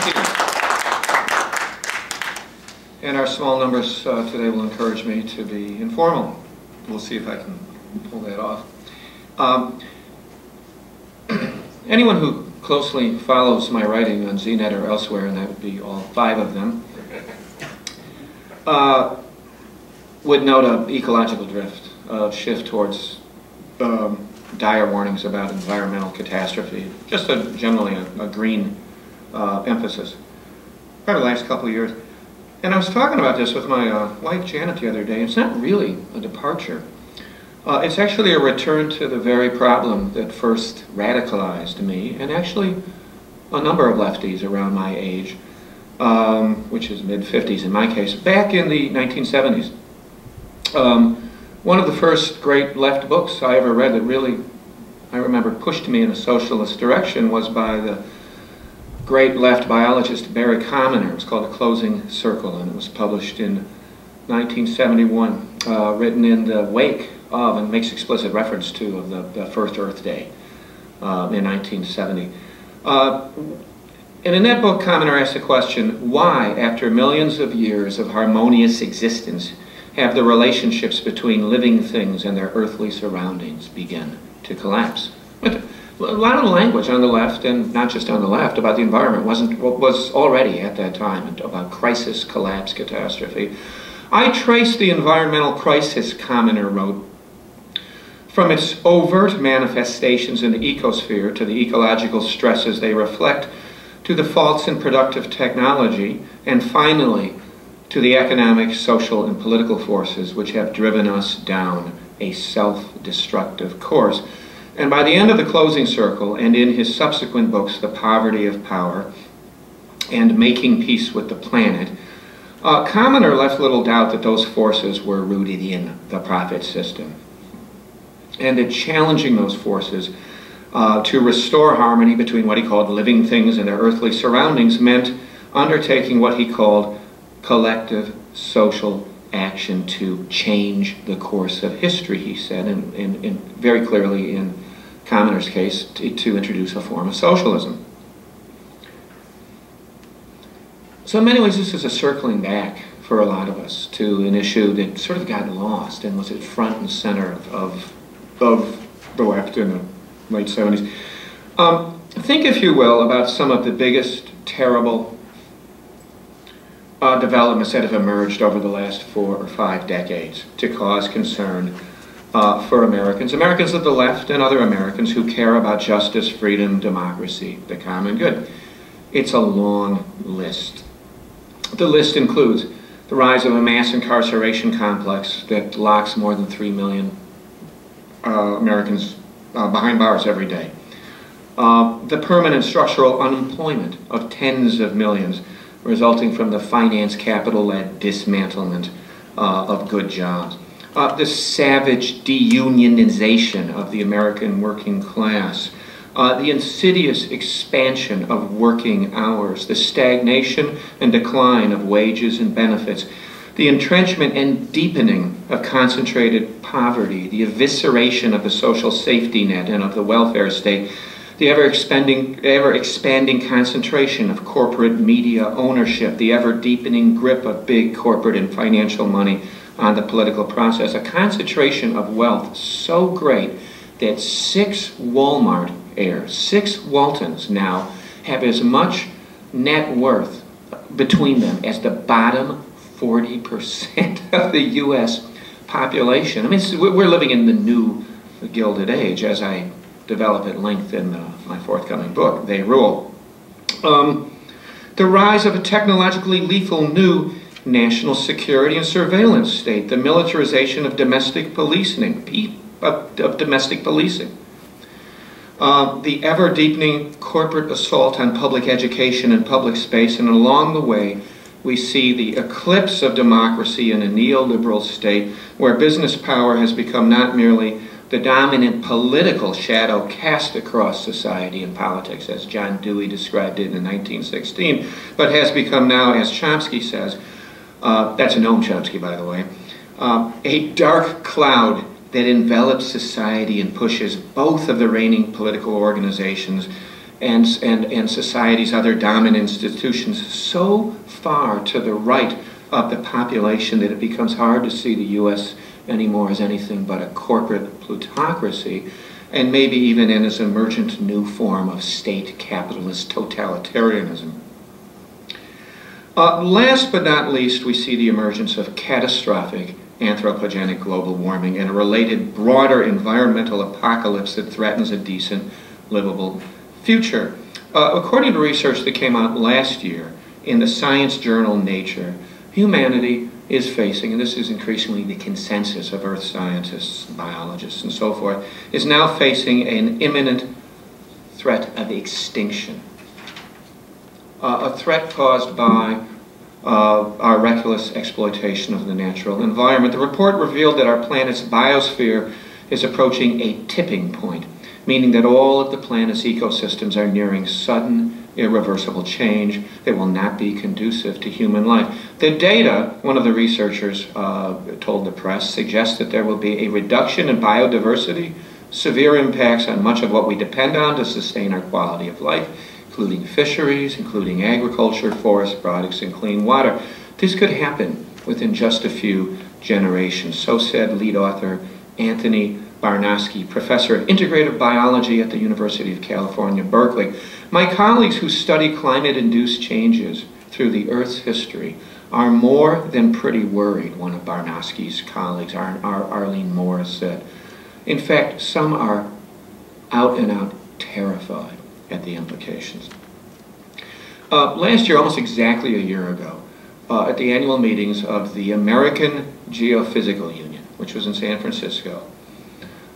Thank you. And our small numbers today will encourage me to be informal. We'll see if I can pull that off. Anyone who closely follows my writing on ZNet or elsewhere, and that would be all 5 of them, would note an ecological drift, a shift towards dire warnings about environmental catastrophe, just generally a green emphasis. Probably the last couple of years. And I was talking about this with my wife Janet the other day. It's not really a departure. It's actually a return to the very problem that first radicalized me, and actually a number of lefties around my age, which is mid-50s in my case, back in the 1970s. One of the first great left books I ever read that really, I remember, pushed me in a socialist direction was by the great left biologist Barry Commoner. It was called A Closing Circle, and it was published in 1971, written in the wake of, and makes explicit reference to, of the first Earth Day in 1970. And in that book, Commoner asked the question, why, after millions of years of harmonious existence, have the relationships between living things and their earthly surroundings begin to collapse? A lot of the language on the left, and not just on the left, about the environment was already at that time about crisis, collapse, catastrophe. I trace the environmental crisis, Commoner wrote, from its overt manifestations in the ecosphere to the ecological stresses they reflect, to the false and productive technology, and finally to the economic, social, and political forces which have driven us down a self-destructive course. And by the end of The Closing Circle, and in his subsequent books, The Poverty of Power and Making Peace with the Planet, Commoner left little doubt that those forces were rooted in the profit system, and that challenging those forces to restore harmony between what he called living things and their earthly surroundings meant undertaking what he called collective social action to change the course of history, he said, and very clearly in Commoner's case, to introduce a form of socialism. So in many ways this is a circling back for a lot of us to an issue that sort of got lost and was at front and center of the left in the late 70s. Think, if you will, about some of the biggest terrible developments that have emerged over the last 4 or 5 decades to cause concern for Americans of the left and other Americans who care about justice, freedom, democracy, the common good. It's a long list. The list includes the rise of a mass incarceration complex that locks more than 3 million Americans behind bars every day. The permanent structural unemployment of tens of millions resulting from the finance capital-led dismantlement of good jobs. The savage deunionization of the American working class. The insidious expansion of working hours. The stagnation and decline of wages and benefits. The entrenchment and deepening of concentrated poverty. The evisceration of the social safety net and of the welfare state. The ever-expanding concentration of corporate media ownership, the ever-deepening grip of big corporate and financial money on the political process, a concentration of wealth so great that 6 Walmart heirs, 6 Waltons now, have as much net worth between them as the bottom 40% of the U.S. population. I mean, we're living in the new Gilded Age, as I develop at length in my forthcoming book, They Rule. The rise of a technologically lethal new national security and surveillance state, the militarization of domestic policing, the ever-deepening corporate assault on public education and public space, and along the way we see the eclipse of democracy in a neoliberal state where business power has become not merely the dominant political shadow cast across society and politics, as John Dewey described it in 1916, but has become now, as Chomsky says, that's Noam Chomsky, by the way, a dark cloud that envelops society and pushes both of the reigning political organizations and society's other dominant institutions so far to the right of the population that it becomes hard to see the U.S. anymore as anything but a corporate plutocracy, and maybe even in its emergent new form of state capitalist totalitarianism. Last but not least, we see the emergence of catastrophic anthropogenic global warming and a related broader environmental apocalypse that threatens a decent, livable future. According to research that came out last year in the science journal Nature, humanity is facing, and this is increasingly the consensus of earth scientists, biologists, and so forth, is now facing an imminent threat of extinction. A threat caused by our reckless exploitation of the natural environment. The report revealed that our planet's biosphere is approaching a tipping point, meaning that all of the planet's ecosystems are nearing sudden, irreversible change that will not be conducive to human life. The data, one of the researchers told the press, suggests that there will be a reduction in biodiversity, severe impacts on much of what we depend on to sustain our quality of life, including fisheries, including agriculture, forest products, and clean water. This could happen within just a few generations. So said lead author Anthony Barnosky, professor of integrative biology at the University of California, Berkeley. My colleagues who study climate-induced changes through the Earth's history are more than pretty worried, one of Barnosky's colleagues, Arlene Moore, said. In fact, some are out and out terrified at the implications. Last year, almost exactly a year ago, at the annual meetings of the American Geophysical Union, which was in San Francisco,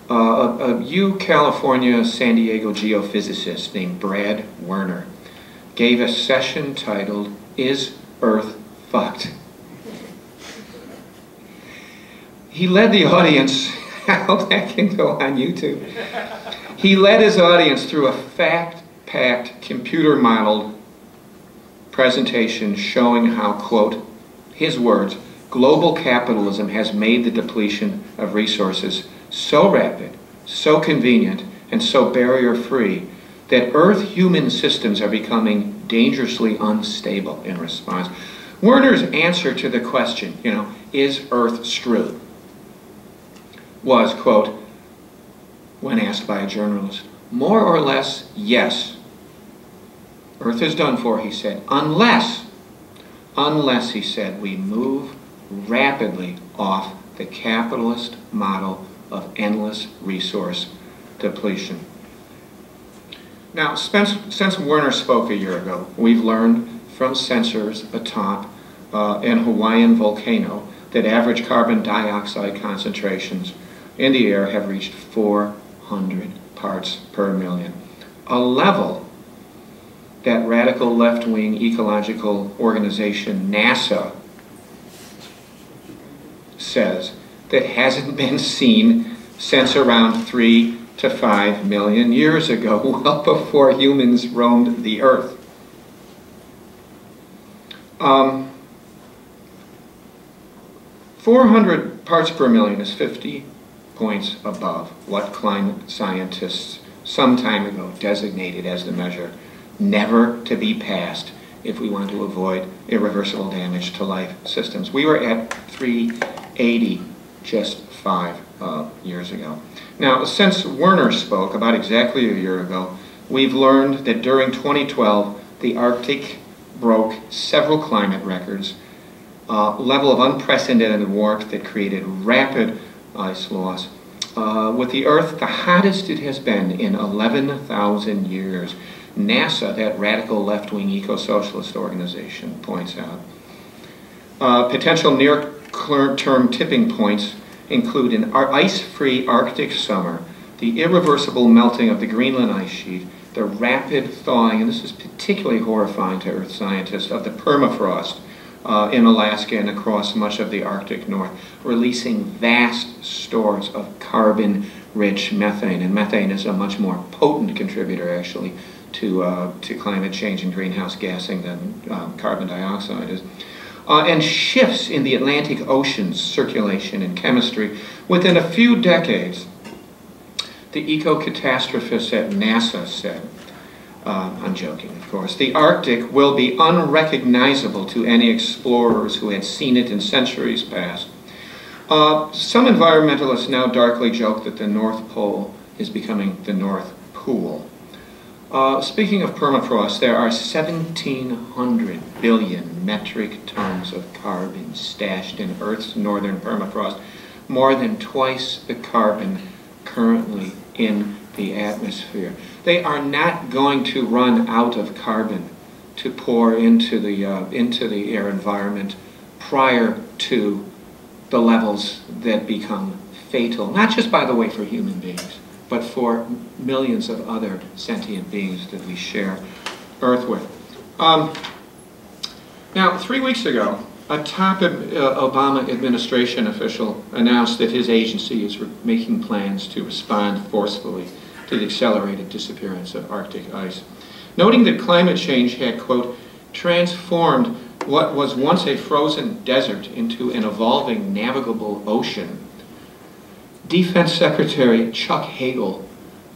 a California, San Diego geophysicist named Brad Werner gave a session titled, "Is Earth Fucked?" He led the audience, I hope that can go on YouTube. He led his audience through a fact-packed, computer-modeled presentation showing how, quote, his words, global capitalism has made the depletion of resources so rapid, so convenient, and so barrier-free that Earth-human systems are becoming dangerously unstable in response. Werner's answer to the question, is Earth screwed, was, quote, when asked by a journalist, more or less, yes. Earth is done for, he said, unless, he said, we move rapidly off the capitalist model of endless resource depletion. Now, since Werner spoke a year ago, we've learned from sensors atop an Hawaiian volcano that average carbon dioxide concentrations in the air have reached 400 parts per million, a level that radical left-wing ecological organization NASA says that hasn't been seen since around 3 to 5 million years ago, well before humans roamed the Earth. 400 parts per million is 50 points above what climate scientists some time ago designated as the measure never to be passed if we want to avoid irreversible damage to life systems. We were at 380 just 5 years ago. Now, since Werner spoke about exactly a year ago, we've learned that during 2012, the Arctic broke several climate records, level of unprecedented warmth that created rapid ice loss. With the Earth the hottest it has been in 11,000 years. NASA, that radical left-wing eco-socialist organization, points out. Potential near-term tipping points include an ice-free Arctic summer, the irreversible melting of the Greenland ice sheet, the rapid thawing, and this is particularly horrifying to Earth scientists, of the permafrost in Alaska and across much of the Arctic North, releasing vast stores of carbon-rich methane. And methane is a much more potent contributor, actually, to climate change and greenhouse gassing than carbon dioxide is. And shifts in the Atlantic Ocean's circulation and chemistry. Within a few decades, the eco-catastrophists at NASA said I'm joking, of course. The Arctic will be unrecognizable to any explorers who had seen it in centuries past. Some environmentalists now darkly joke that the North Pole is becoming the North Pool. Speaking of permafrost, there are 1,700 billion metric tons of carbon stashed in Earth's northern permafrost, more than twice the carbon currently in the atmosphere. They are not going to run out of carbon to pour into the air environment prior to the levels that become fatal, not just, by the way, for human beings, but for millions of other sentient beings that we share Earth with. Now, 3 weeks ago, a top Obama administration official announced that his agency is making plans to respond forcefully to the accelerated disappearance of Arctic ice, noting that climate change had, quote, transformed what was once a frozen desert into an evolving navigable ocean. Defense Secretary Chuck Hagel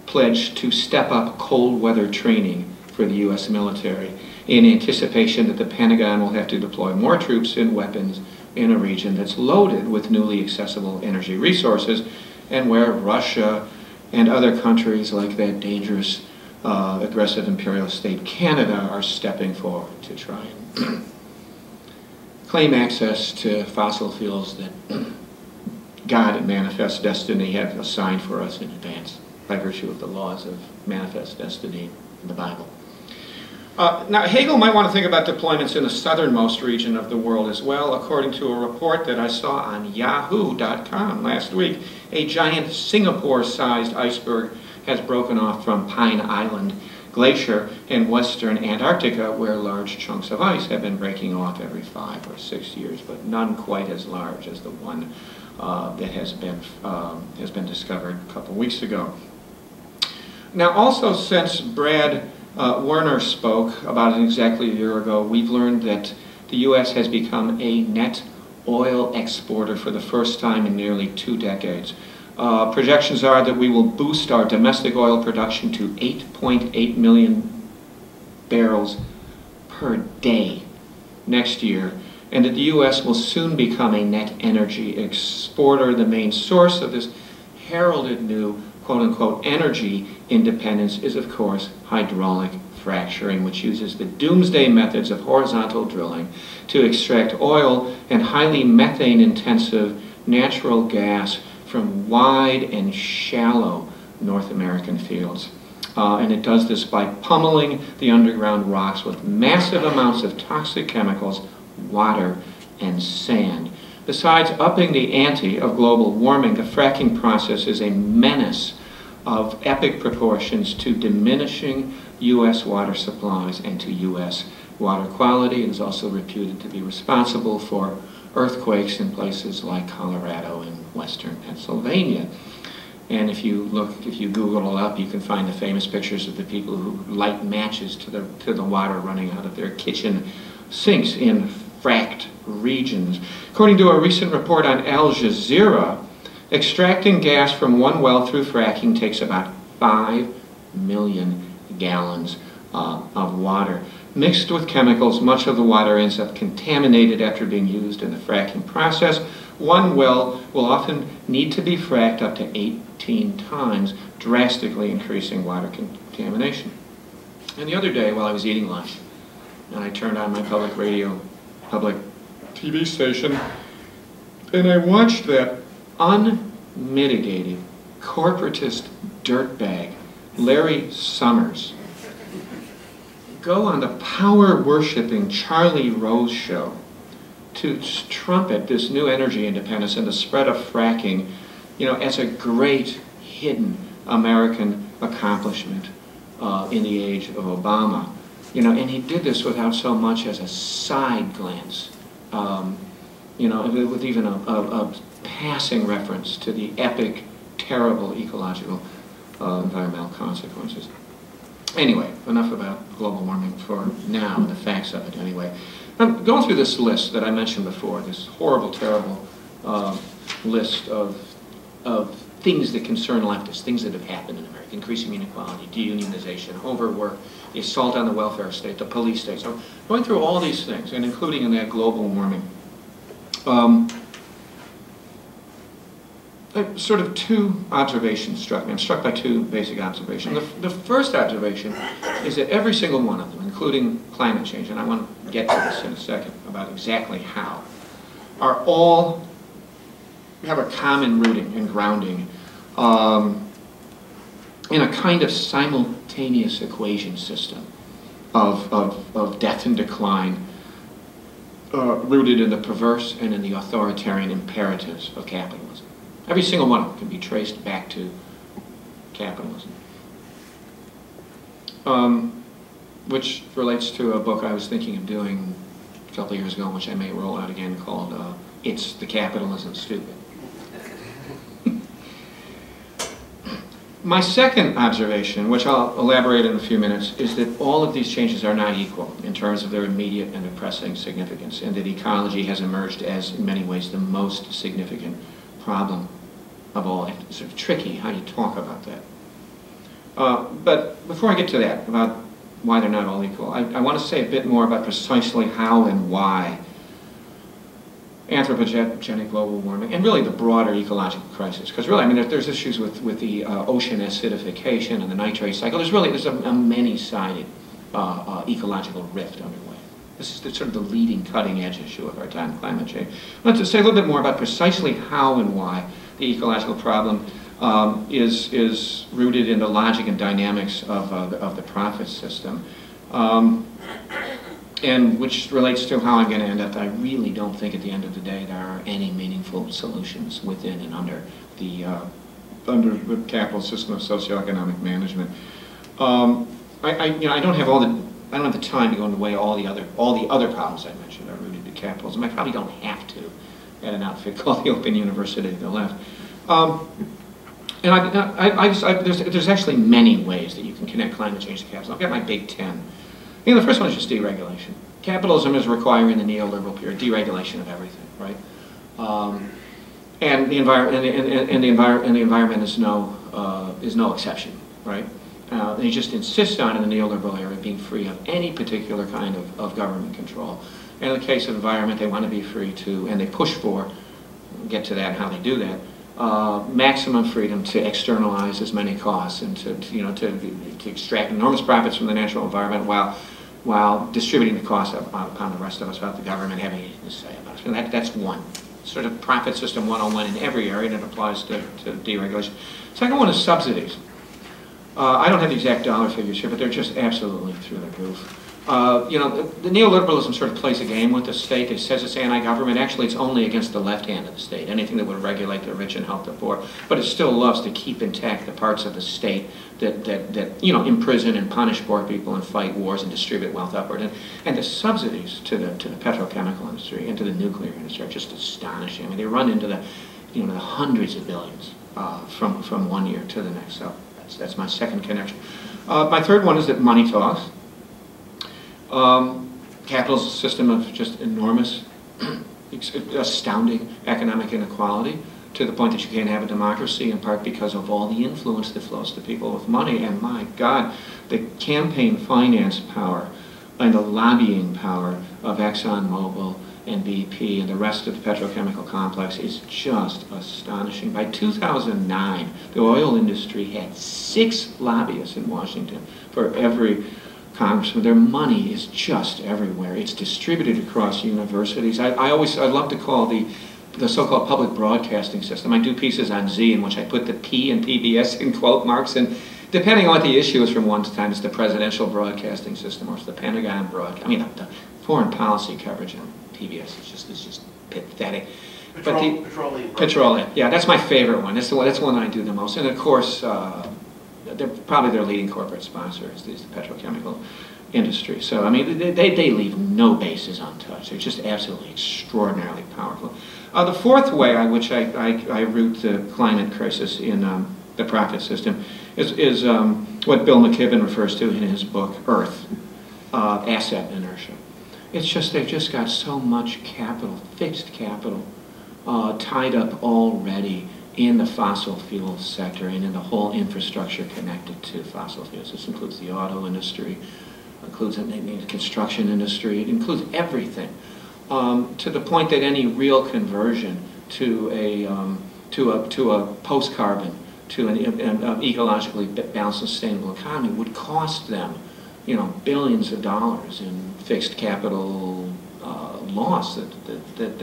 pledged to step up cold weather training for the U.S. military in anticipation that the Pentagon will have to deploy more troops and weapons in a region that's loaded with newly accessible energy resources and where Russia and other countries like that dangerous, aggressive imperialist state Canada are stepping forward to try and claim access to fossil fuels that God and manifest destiny have assigned for us in advance by virtue of the laws of manifest destiny in the Bible. Now, Hagel might want to think about deployments in the southernmost region of the world as well. According to a report that I saw on yahoo.com last week, a giant Singapore-sized iceberg has broken off from Pine Island Glacier in western Antarctica, where large chunks of ice have been breaking off every 5 or 6 years, but none quite as large as the one that has been discovered a couple weeks ago. Now, also since Brad Werner spoke about it exactly a year ago, we've learned that the U.S. has become a net oil exporter for the first time in nearly 2 decades. Projections are that we will boost our domestic oil production to 8.8 million barrels per day next year, and that the U.S. will soon become a net energy exporter. The main source of this heralded new quote-unquote energy independence is, of course, hydraulic fracturing, which uses the doomsday methods of horizontal drilling to extract oil and highly methane-intensive natural gas from wide and shallow North American fields. And it does this by pummeling the underground rocks with massive amounts of toxic chemicals, water, and sand. Besides upping the ante of global warming, the fracking process is a menace of epic proportions to diminishing U.S. water supplies and to U.S. water quality. It is also reputed to be responsible for earthquakes in places like Colorado and western Pennsylvania. And if you Google it up, you can find the famous pictures of the people who light matches to the water running out of their kitchen sinks in fracked regions. According to a recent report on Al Jazeera, extracting gas from one well through fracking takes about 5 million gallons of water. Mixed with chemicals, much of the water ends up contaminated after being used in the fracking process. One well will often need to be fracked up to 18 times, drastically increasing water contamination. And the other day, while I was eating lunch, and I turned on my public TV station, and I watched that unmitigated corporatist dirtbag, Larry Summers, go on the power-worshipping Charlie Rose show to trumpet this new energy independence and the spread of fracking, as a great hidden American accomplishment in the age of Obama. And he did this without so much as a side glance, with even a passing reference to the epic, terrible ecological environmental consequences. Anyway, enough about global warming for now, the facts of it anyway. I'm going through this list that I mentioned before, this horrible, terrible list of things that concern leftists, things that have happened in America: increasing inequality, deunionization, overwork, the assault on the welfare state, the police state. So going through all these things, and including in that global warming. Sort of two observations struck me. I'm struck by two basic observations. The first observation is that every single one of them, including climate change, and I want to get to this in a second about exactly how, are all have a common rooting and grounding in a kind of simultaneous equation system of death and decline, rooted in the perverse and in the authoritarian imperatives of capitalism. Every single one of them can be traced back to capitalism. Which relates to a book I was thinking of doing a couple of years ago, which I may roll out again, called It's the Capitalism Stupid. My second observation, which I'll elaborate in a few minutes, is that all of these changes are not equal in terms of their immediate and pressing significance, and that ecology has emerged as, in many ways, the most significant problem of all. It's sort of tricky how you talk about that. But before I get to that, about why they're not all equal, I want to say a bit more about precisely how and why anthropogenic global warming, and really the broader ecological crisis. Because really, I mean, there's issues with the ocean acidification and the nitrate cycle. There's a many-sided ecological rift underway. This is sort of the leading cutting-edge issue of our time, climate change. I want to say a little bit more about precisely how and why the ecological problem is rooted in the logic and dynamics of the profit system. And which relates to how I'm going to end up. I really don't think at the end of the day there are any meaningful solutions within and under the capital system of socioeconomic management. I don't have the time to go into the way all the other problems I mentioned are rooted in capitalism. I probably don't have to at an outfit called the Open University of the Left. There's actually many ways that you can connect climate change to capitalism. I've got my big 10. The first one is just deregulation. Capitalism is requiring the neoliberal period deregulation of everything, right? And the environment is no exception, right? They just insist on, in the neoliberal era, being free of any particular kind of government control. And in the case of environment, they want to be free to, and they push for, we'll get to that and how they do that, maximum freedom to externalize as many costs and to extract enormous profits from the natural environment while distributing the costs upon the rest of us without the government having anything to say about it. And that's one sort of profit system 101 in every area, and it applies to deregulation. Second one is subsidies. I don't have the exact dollar figures here, but they're just absolutely through the roof. The neoliberalism sort of plays a game with the state. It says it's anti-government. Actually, it's only against the left hand of the state, anything that would regulate the rich and help the poor. But it still loves to keep intact the parts of the state that imprison and punish poor people and fight wars and distribute wealth upward. And the subsidies to the petrochemical industry and to the nuclear industry are just astonishing. I mean, they run into the hundreds of billions from one year to the next. So that's my second connection. My third one is that money talks. Capitalist system of just enormous, astounding economic inequality, to the point that you can't have a democracy, in part because of all the influence that flows to people with money. And my God, the campaign finance power and the lobbying power of ExxonMobil and BP and the rest of the petrochemical complex is just astonishing. By 2009, the oil industry had 6 lobbyists in Washington for every congressman. Their money is just everywhere. It's distributed across universities. I love to call the so-called public broadcasting system. I do pieces on Z in which I put the P in PBS in quote marks, and depending on what the issue is from one to time, it's the presidential broadcasting system or it's the Pentagon broadcast. I mean, the foreign policy coverage on PBS is just pathetic. Petroleum. Yeah, that's my favorite one. That's the one I do the most. And of course, they're probably their leading corporate sponsor is the petrochemical industry. So, I mean, they leave no bases untouched. They're just absolutely extraordinarily powerful. The fourth way in which I root the climate crisis in the profit system is what Bill McKibben refers to in his book, Earth, asset inertia. It's just, they've just got so much capital, fixed capital, tied up already in the fossil fuel sector and in the whole infrastructure connected to fossil fuels. This includes the auto industry, includes the construction industry, it includes everything, to the point that any real conversion to a post-carbon, to an ecologically balanced, sustainable economy would cost them, billions of dollars in fixed capital loss that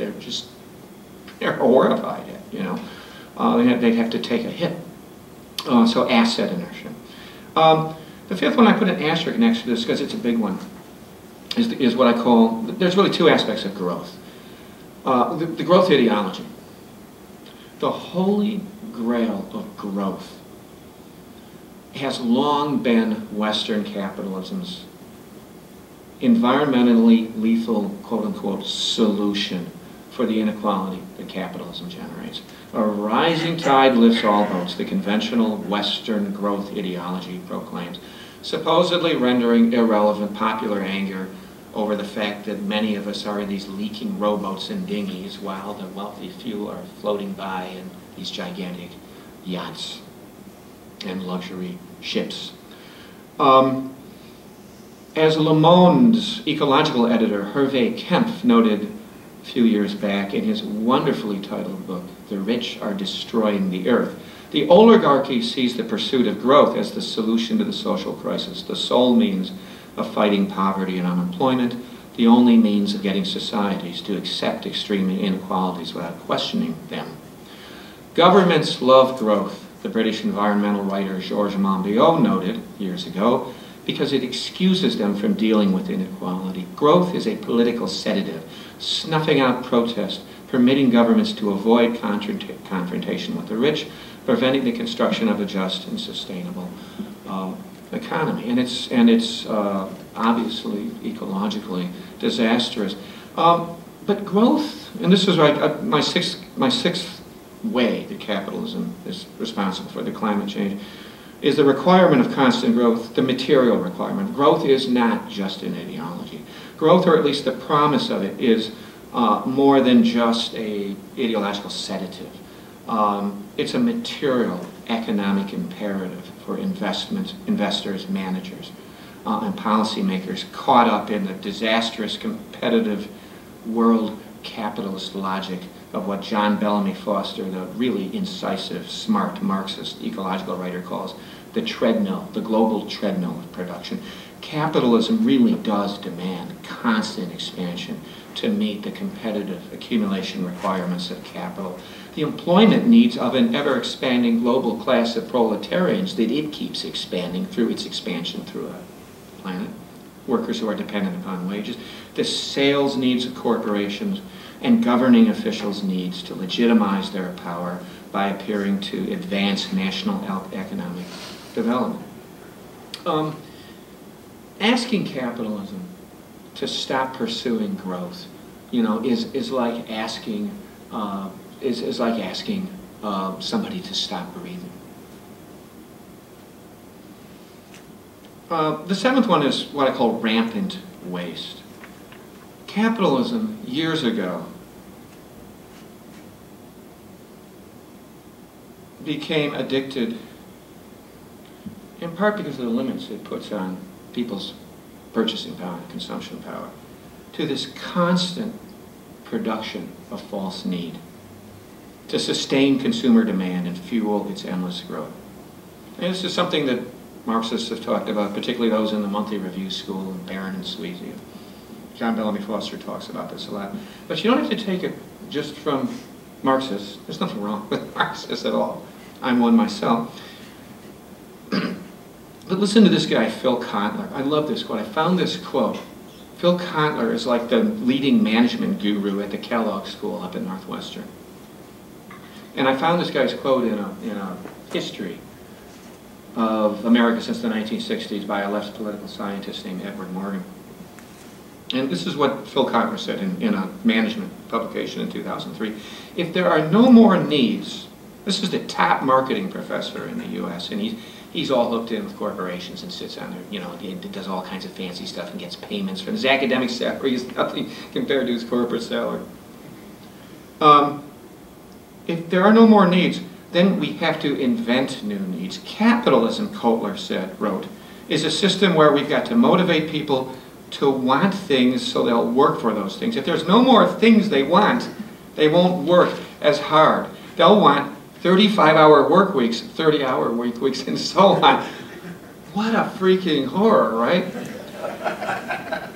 they're horrified at. They'd have to take a hit. So asset inertia. The fifth one I put an asterisk next to this because it's a big one, is what I call, there's really two aspects of growth. The growth ideology. The holy grail of growth has long been Western capitalism's environmentally lethal, quote-unquote, solution for the inequality that capitalism generates. A rising tide lifts all boats, the conventional Western growth ideology proclaims, supposedly rendering irrelevant popular anger over the fact that many of us are in these leaking rowboats and dinghies while the wealthy few are floating by in these gigantic yachts and luxury ships. As Le Monde's ecological editor, Hervé Kempf, noted a few years back in his wonderfully titled book, The Rich Are Destroying the Earth, the oligarchy sees the pursuit of growth as the solution to the social crisis, the sole means of fighting poverty and unemployment, the only means of getting societies to accept extreme inequalities without questioning them. Governments love growth, the British environmental writer Georges Monbiot noted years ago, because it excuses them from dealing with inequality. Growth is a political sedative, snuffing out protest, permitting governments to avoid confrontation with the rich, preventing the construction of a just and sustainable economy. And it's obviously ecologically disastrous. But growth, and this is my sixth way that capitalism is responsible for the climate change, is the requirement of constant growth, the material requirement. Growth is not just an ideology. Growth, or at least the promise of it, is more than just a ideological sedative. It's a material economic imperative for investors, managers, and policymakers caught up in the disastrous competitive world capitalist logic of what John Bellamy Foster, the really incisive, smart Marxist ecological writer, calls the treadmill, the global treadmill of production. Capitalism really does demand constant expansion to meet the competitive accumulation requirements of capital, the employment needs of an ever-expanding global class of proletarians that it keeps expanding through its expansion through a planet, workers who are dependent upon wages, the sales needs of corporations, and governing officials' needs to legitimize their power by appearing to advance national economic development. Asking capitalism to stop pursuing growth, is like asking somebody to stop breathing. The seventh one is what I call rampant waste. Capitalism, years ago, became addicted, in part because of the limits it puts on people's purchasing power, consumption power, to this constant production of false need to sustain consumer demand and fuel its endless growth. And this is something that Marxists have talked about, particularly those in the Monthly Review School, and Barron and Sweezy. John Bellamy Foster talks about this a lot. But you don't have to take it just from Marxists. There's nothing wrong with Marxists at all. I'm one myself. But listen to this guy, Phil Kotler. I love this quote. I found this quote. Phil Kotler is like the leading management guru at the Kellogg School up at Northwestern. And I found this guy's quote in a history of America since the 1960s by a left political scientist named Edward Morgan. And this is what Phil Kotler said in a management publication in 2003. If there are no more needs, this is the top marketing professor in the U.S., and he's all hooked in with corporations and sits on there, he does all kinds of fancy stuff and gets payments from his academic salary is nothing compared to his corporate salary. If there are no more needs, then we have to invent new needs. Capitalism, Kotler wrote, is a system where we've got to motivate people to want things so they'll work for those things. If there's no more things they want, they won't work as hard. They'll want 35-hour work weeks, 30-hour work weeks, and so on. What a freaking horror, right?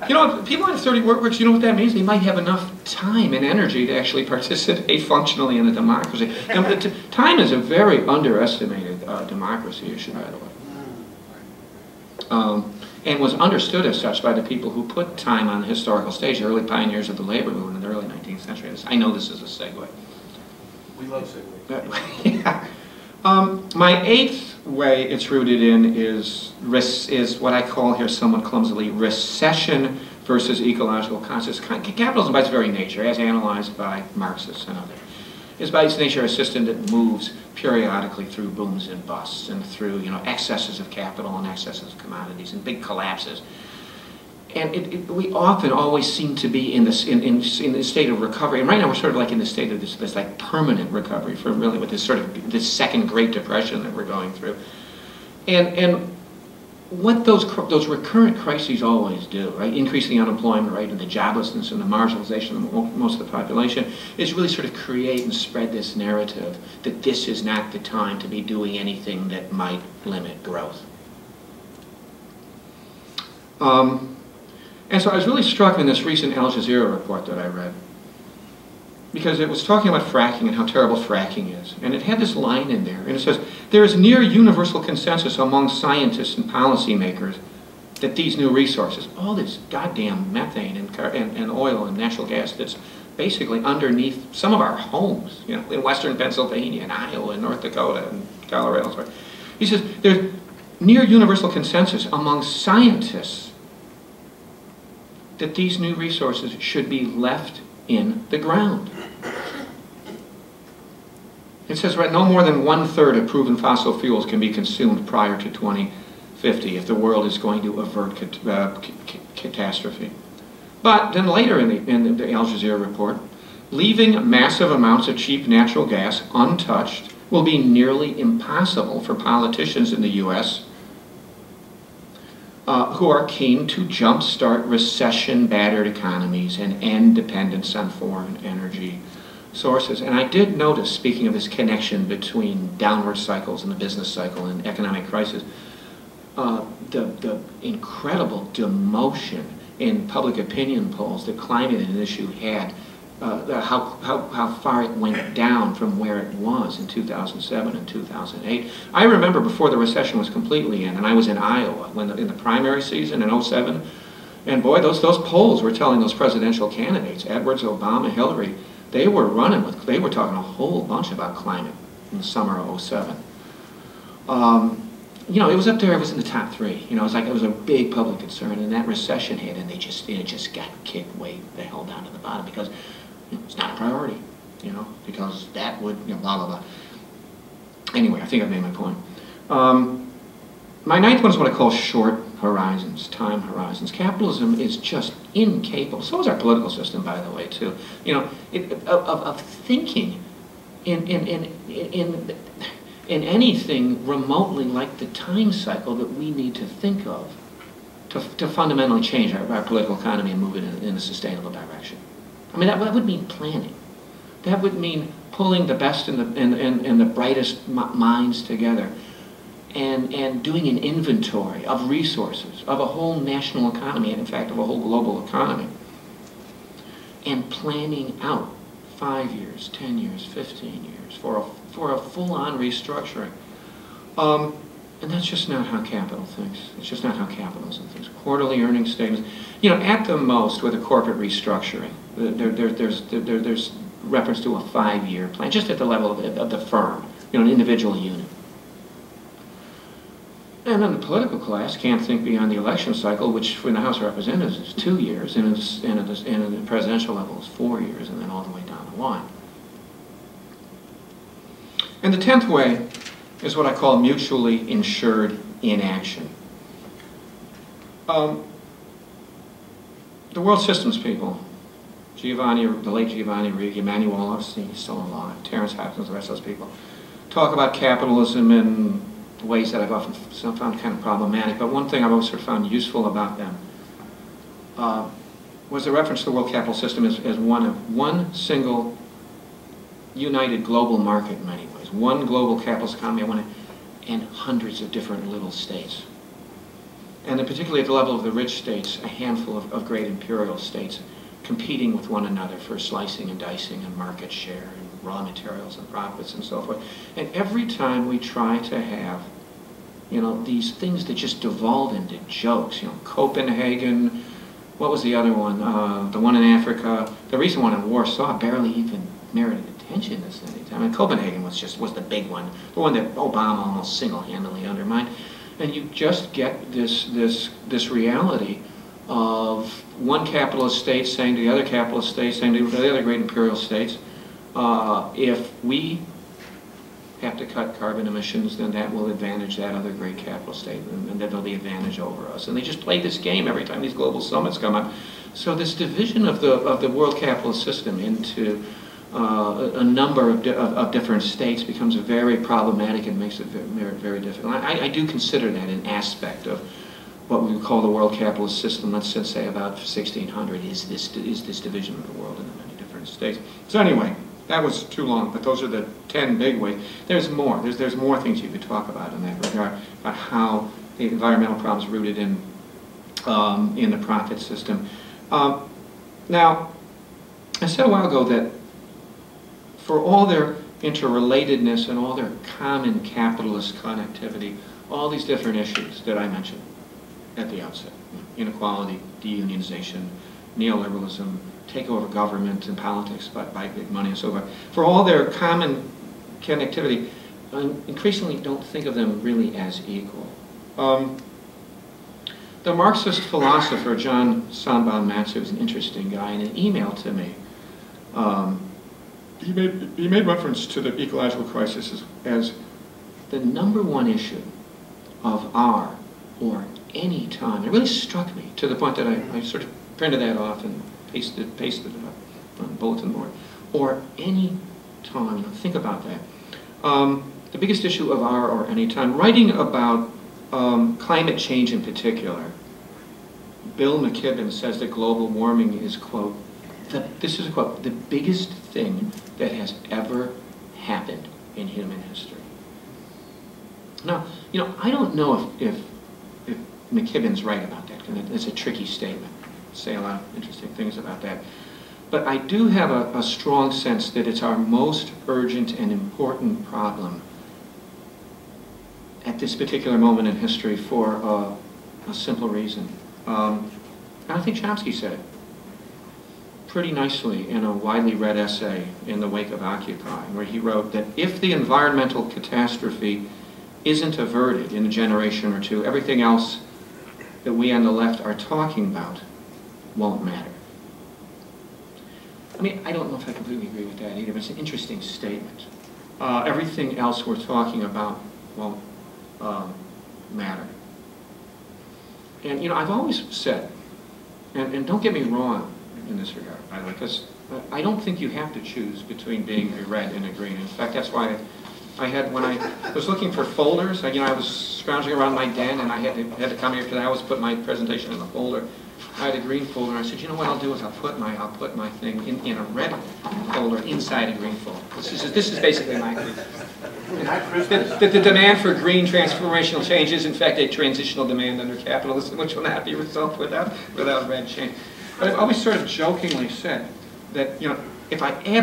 You know, people on 30 work weeks, you know what that means? They might have enough time and energy to actually participate functionally in a democracy. And time is a very underestimated democracy issue, by the way. And was understood as such by the people who put time on the historical stage, the early pioneers of the labor movement in the early 19th century. I know this is a segue. We love segues. Yeah. My eighth way it's rooted in is what I call here somewhat clumsily recession versus ecological conscious. Capitalism by its very nature, as analyzed by Marxists and others, is by its nature a system that moves periodically through booms and busts and through, you know, excesses of capital and excesses of commodities and big collapses. And we often always seem to be in the state of recovery. And right now we're sort of like in the state of this like permanent recovery from really with this sort of this second Great Depression that we're going through. And what those recurrent crises always do, right, increasing the unemployment rate and the joblessness and the marginalization of most of the population, is really sort of create and spread this narrative that this is not the time to be doing anything that might limit growth. And so I was really struck in this recent Al Jazeera report that I read, because it was talking about fracking and how terrible fracking is. And it had this line in there, and it says, there is near universal consensus among scientists and policymakers that these new resources, all this goddamn methane and oil and natural gas that's basically underneath some of our homes, you know, in western Pennsylvania and Iowa and North Dakota and Colorado. He says, there's near universal consensus among scientists that these new resources should be left in the ground. It says, right, no more than 1/3 of proven fossil fuels can be consumed prior to 2050 if the world is going to avert catastrophe. But then later in the Al Jazeera report, leaving massive amounts of cheap natural gas untouched will be nearly impossible for politicians in the U.S. Who are keen to jumpstart recession-battered economies and end dependence on foreign energy sources. And I did notice, speaking of this connection between downward cycles and the business cycle and economic crisis, the incredible demotion in public opinion polls that climate an issue had, how far it went down from where it was in 2007 and 2008. I remember before the recession was completely in, and I was in Iowa in the primary season in 2007, and boy, those polls were telling those presidential candidates, Edwards, Obama, Hillary, they were talking a whole bunch about climate in the summer of 2007. You know, it was up there, it was in the top 3. You know, it was a big public concern, and that recession hit, and it just got kicked way the hell down to the bottom because it's not a priority, you know, because that would, you know, blah, blah, blah. Anyway, I think I've made my point. My ninth one is what I call short horizons, time horizons. Capitalism is just incapable, so is our political system, by the way, too, you know, of thinking in anything remotely like the time cycle that we need to think of to fundamentally change our political economy and move it in a sustainable direction. I mean, that would mean planning. That would mean pulling the best and the brightest minds together and doing an inventory of resources, of a whole national economy, and in fact, of a whole global economy, and planning out 5 years, 10 years, 15 years for a full-on restructuring. And that's just not how capital thinks. It's just not how capitalism thinks. Quarterly earnings statements, you know, at the most with a corporate restructuring, there's reference to a 5-year plan, just at the level of the firm, you know, an individual unit. And then the political class can't think beyond the election cycle, which in the House of Representatives is 2 years, and at the presidential level is 4 years, and then all the way down the line. And the 10th way is what I call mutually insured inaction. The world systems people, the late Giovanni Righi, Emmanuel Orsini, still alive, Terence Hopkins, the rest of those people, talk about capitalism in ways that I've often found kind of problematic, but one thing I've always sort of found useful about them was the reference to the world capital system as one single united global market in many ways. One global capitalist economy and hundreds of different little states. And then particularly at the level of the rich states, a handful of great imperial states competing with one another for slicing and dicing and market share and raw materials and profits and so forth. And every time we try to have, you know, these things that just devolve into jokes, you know, Copenhagen, what was the other one? The one in Africa, the recent one in Warsaw barely even merited attention this any time. And Copenhagen was the big one, the one that Obama almost single-handedly undermined. And you just get this reality of one capitalist state saying to the other capitalist state, saying to the other great imperial states, if we have to cut carbon emissions, then that will advantage that other great capitalist state, and then they'll be advantage over us. And they just play this game every time these global summits come up. So this division of the world capitalist system into a number of different states becomes very problematic and makes it very, very difficult. I do consider that an aspect of what we would call the world capitalist system. Let's just say about 1600 is this division of the world into many different states. So anyway, that was too long, but those are the 10 big ways. There's more. There's more things you could talk about in that regard, about how the environmental problems rooted in the profit system. Now, I said a while ago that for all their interrelatedness and all their common capitalist connectivity, all these different issues that I mentioned at the outset, inequality, deunionization, neoliberalism, takeover of government and politics by big money and so forth, for all their common connectivity, I increasingly don't think of them really as equal. The Marxist philosopher John Sonnenbaum-Matzer is an interesting guy. In an email to me, he made reference to the ecological crisis as the #1 issue of our or any time. It really struck me to the point that I sort of printed that off and pasted it up on the bulletin board. Or any time, you know, think about that. The biggest issue of our or any time, writing about climate change in particular, Bill McKibben says that global warming is, quote, this is a quote, the biggest thing that has ever happened in human history. Now, you know, I don't know if McKibben's right about that, because it's a tricky statement. Say a lot of interesting things about that. But I do have a strong sense that it's our most urgent and important problem at this particular moment in history for a simple reason. And I think Chomsky said it pretty nicely in a widely read essay in the wake of Occupy, where he wrote that if the environmental catastrophe isn't averted in a generation or two, everything else that we on the left are talking about won't matter. I mean, I don't know if I completely agree with that either, but it's an interesting statement. Everything else we're talking about won't matter. And, you know, I've always said, and don't get me wrong in this regard, by the way, because I don't think you have to choose between being a red and a green. In fact, that's why when I was looking for folders, you know, I was scrounging around my den, and I had to come here because I always put my presentation in a folder. I had a green folder, and I said, you know what I'll do is I'll put my thing in a red folder inside a green folder. This is basically my the demand for green transformational change is in fact a transitional demand under capitalism, which will not be resolved without red change. But I've always sort of jokingly said that, you know, if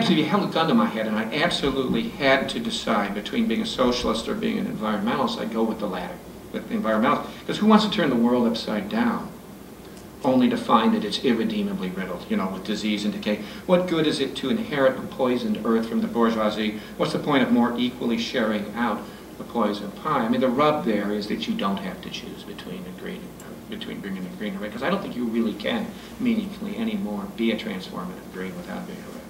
you held a gun to my head and I absolutely had to decide between being a socialist or being an environmentalist, I'd go with the latter, with the environmentalist. Because who wants to turn the world upside down only to find that it's irredeemably riddled, you know, with disease and decay? What good is it to inherit a poisoned earth from the bourgeoisie? What's the point of more equally sharing out the poison pie? I mean, the rub there is that you don't have to choose between bringing a green and red, because I don't think you really can meaningfully anymore be a transformative green without being a red.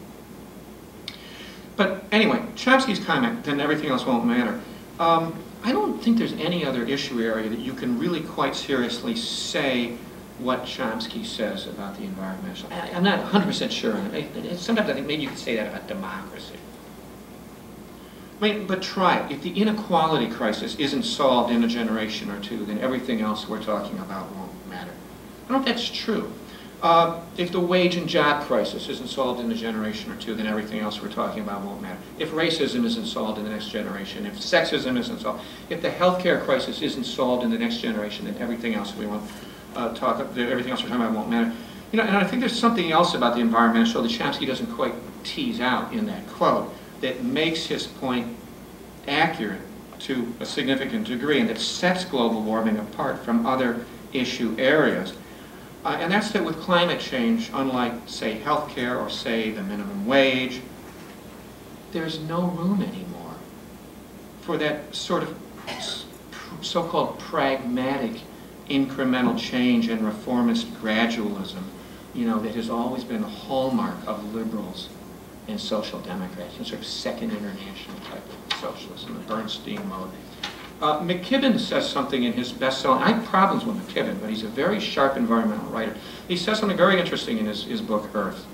But anyway, Chomsky's comment, then everything else won't matter. I don't think there's any other issue area that you can really quite seriously say what Chomsky says about the environment. I'm not 100% sure. Sometimes I think maybe you could say that about democracy. I mean, but try it. If the inequality crisis isn't solved in a generation or two, then everything else we're talking about won't matter. I don't know if that's true. If the wage and job crisis isn't solved in a generation or two, then everything else we're talking about won't matter. If racism isn't solved in the next generation, if sexism isn't solved, if the healthcare crisis isn't solved in the next generation, then everything else we want everything else we're talking about won't matter. You know, and I think there's something else about the environmental that Chomsky doesn't quite tease out in that quote that makes his point accurate to a significant degree and that sets global warming apart from other issue areas. And that's that with climate change, unlike, say, healthcare or, say, the minimum wage, there's no room anymore for that sort of so-called pragmatic incremental change and reformist gradualism, you know, that has always been the hallmark of liberals and social democrats, and sort of second international type of socialism, the Bernstein mode. McKibben says something in his best-selling, I have problems with McKibben, but he's a very sharp environmental writer. He says something very interesting in his book, Earth.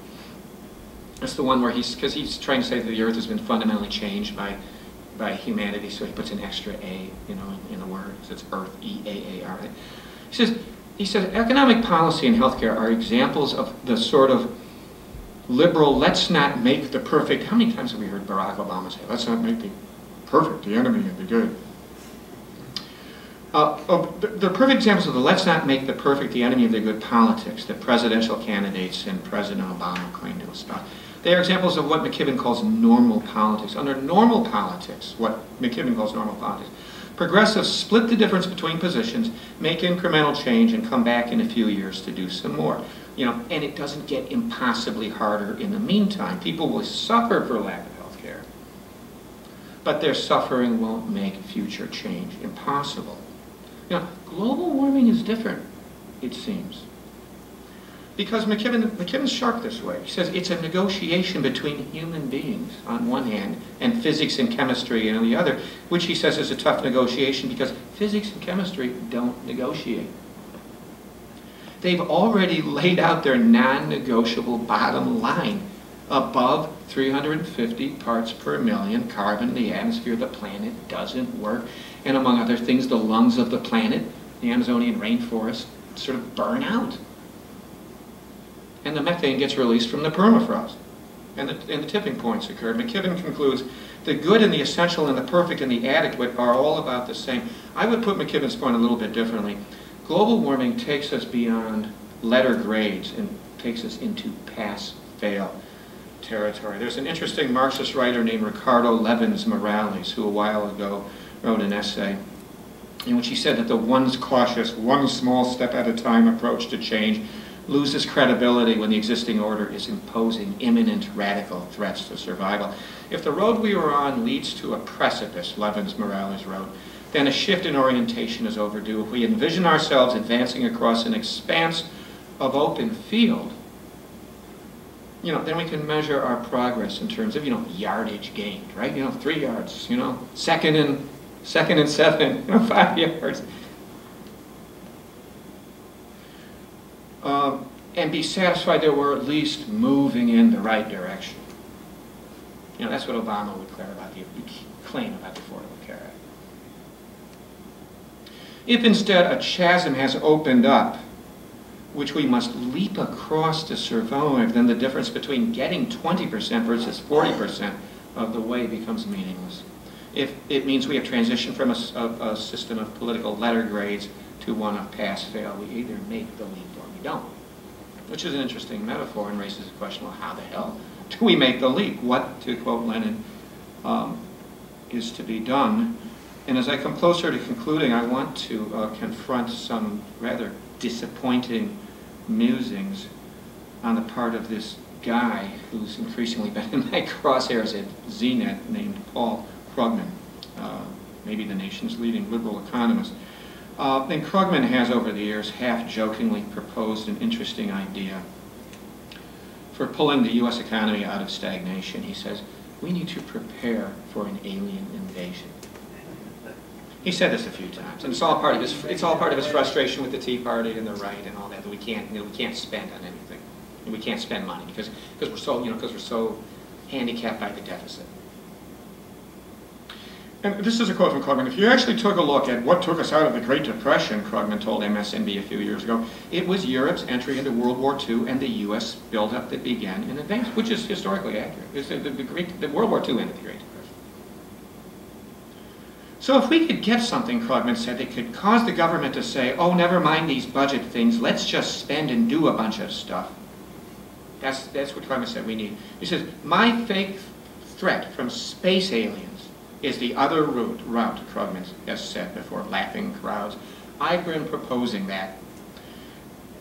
It's the one where because he's trying to say that the Earth has been fundamentally changed by humanity, so he puts an extra A, you know, in the word, so it's Earth, E-A-A-R. He says economic policy and healthcare are examples of the sort of liberal, let's not make the perfect, how many times have we heard Barack Obama say, let's not make the perfect the enemy of the good? The perfect examples of the let's not make the perfect the enemy of the good politics that presidential candidates and President Obama claim to espouse. They are examples of what McKibben calls normal politics. Under normal politics, what McKibben calls normal politics, progressives split the difference between positions, make incremental change, and come back in a few years to do some more. You know, and it doesn't get impossibly harder in the meantime. People will suffer for lack of health care, but their suffering won't make future change impossible. You know, global warming is different, it seems. Because McKibben's sharp this way. He says it's a negotiation between human beings on one hand and physics and chemistry on the other, which he says is a tough negotiation because physics and chemistry don't negotiate. They've already laid out their non-negotiable bottom line. Above 350 parts per million carbon in the atmosphere, the planet doesn't work. And among other things, the lungs of the planet, the Amazonian rainforest, sort of burn out. And the methane gets released from the permafrost. And the tipping points occur. McKibben concludes, the good and the essential and the perfect and the adequate are all about the same. I would put McKibben's point a little bit differently. Global warming takes us beyond letter grades and takes us into pass-fail territory. There's an interesting Marxist writer named Ricardo Levins Morales who a while ago wrote an essay in which he said that the one's cautious, one small step at a time approach to change loses credibility when the existing order is imposing imminent radical threats to survival. If the road we are on leads to a precipice, Levins Morales wrote, then a shift in orientation is overdue. If we envision ourselves advancing across an expanse of open field, you know, then we can measure our progress in terms of, you know, yardage gained, right? You know, 3 yards, you know, second and 7, you know, 5 yards. And be satisfied that we're at least moving in the right direction. You know, that's what Obama would claim about the Affordable Care Act. If instead a chasm has opened up, which we must leap across to survive, then the difference between getting 20% versus 40% of the way becomes meaningless. If it means we have transitioned from a system of political letter grades to one of pass-fail, we either make the leap or we don't. Which is an interesting metaphor and raises the question, well, how the hell do we make the leap? What, to quote Lenin, is to be done? And as I come closer to concluding, I want to confront some rather disappointing musings on the part of this guy who's increasingly been in my crosshairs at ZNet named Paul Krugman, maybe the nation's leading liberal economist. And Krugman has over the years half-jokingly proposed an interesting idea for pulling the U.S. economy out of stagnation. He says, we need to prepare for an alien invasion. He said this a few times, and it's all part of his frustration with the Tea Party and the right and all that we can't spend on anything, and we can't spend money because we're so handicapped by the deficit. And this is a quote from Krugman. If you actually took a look at what took us out of the Great Depression, Krugman told MSNBC a few years ago, it was Europe's entry into World War II and the U.S. buildup that began in advance, which is historically accurate. It's the World War II ended the Great Depression. So if we could get something, Krugman said, that could cause the government to say, oh, never mind these budget things, let's just spend and do a bunch of stuff. That's what Krugman said we need. He says, my fake threat from space aliens is the other route, Krugman has said before, laughing crowds. I've been proposing that.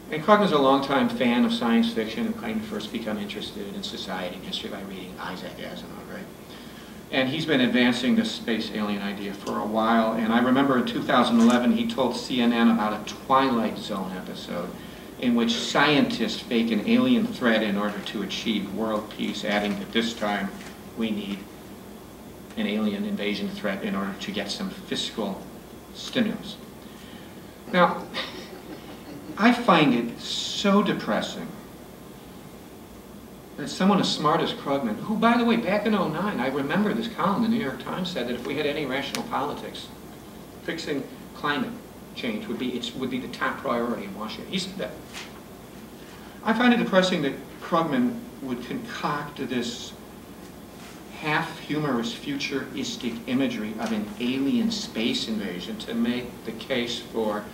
And Krugman's a longtime fan of science fiction and claimed to first become interested in society and history by reading Isaac Asimov, right? And he's been advancing this space alien idea for a while. And I remember in 2011 he told CNN about a Twilight Zone episode in which scientists fake an alien threat in order to achieve world peace, adding that this time we need an alien invasion threat in order to get some fiscal stimulus. Now, I find it so depressing that someone as smart as Krugman, who, by the way, back in '09, I remember this column in the New York Times said that if we had any rational politics, fixing climate change would be the top priority in Washington. He said that. I find it depressing that Krugman would concoct this half-humorous, futuristic imagery of an alien space invasion to make the case for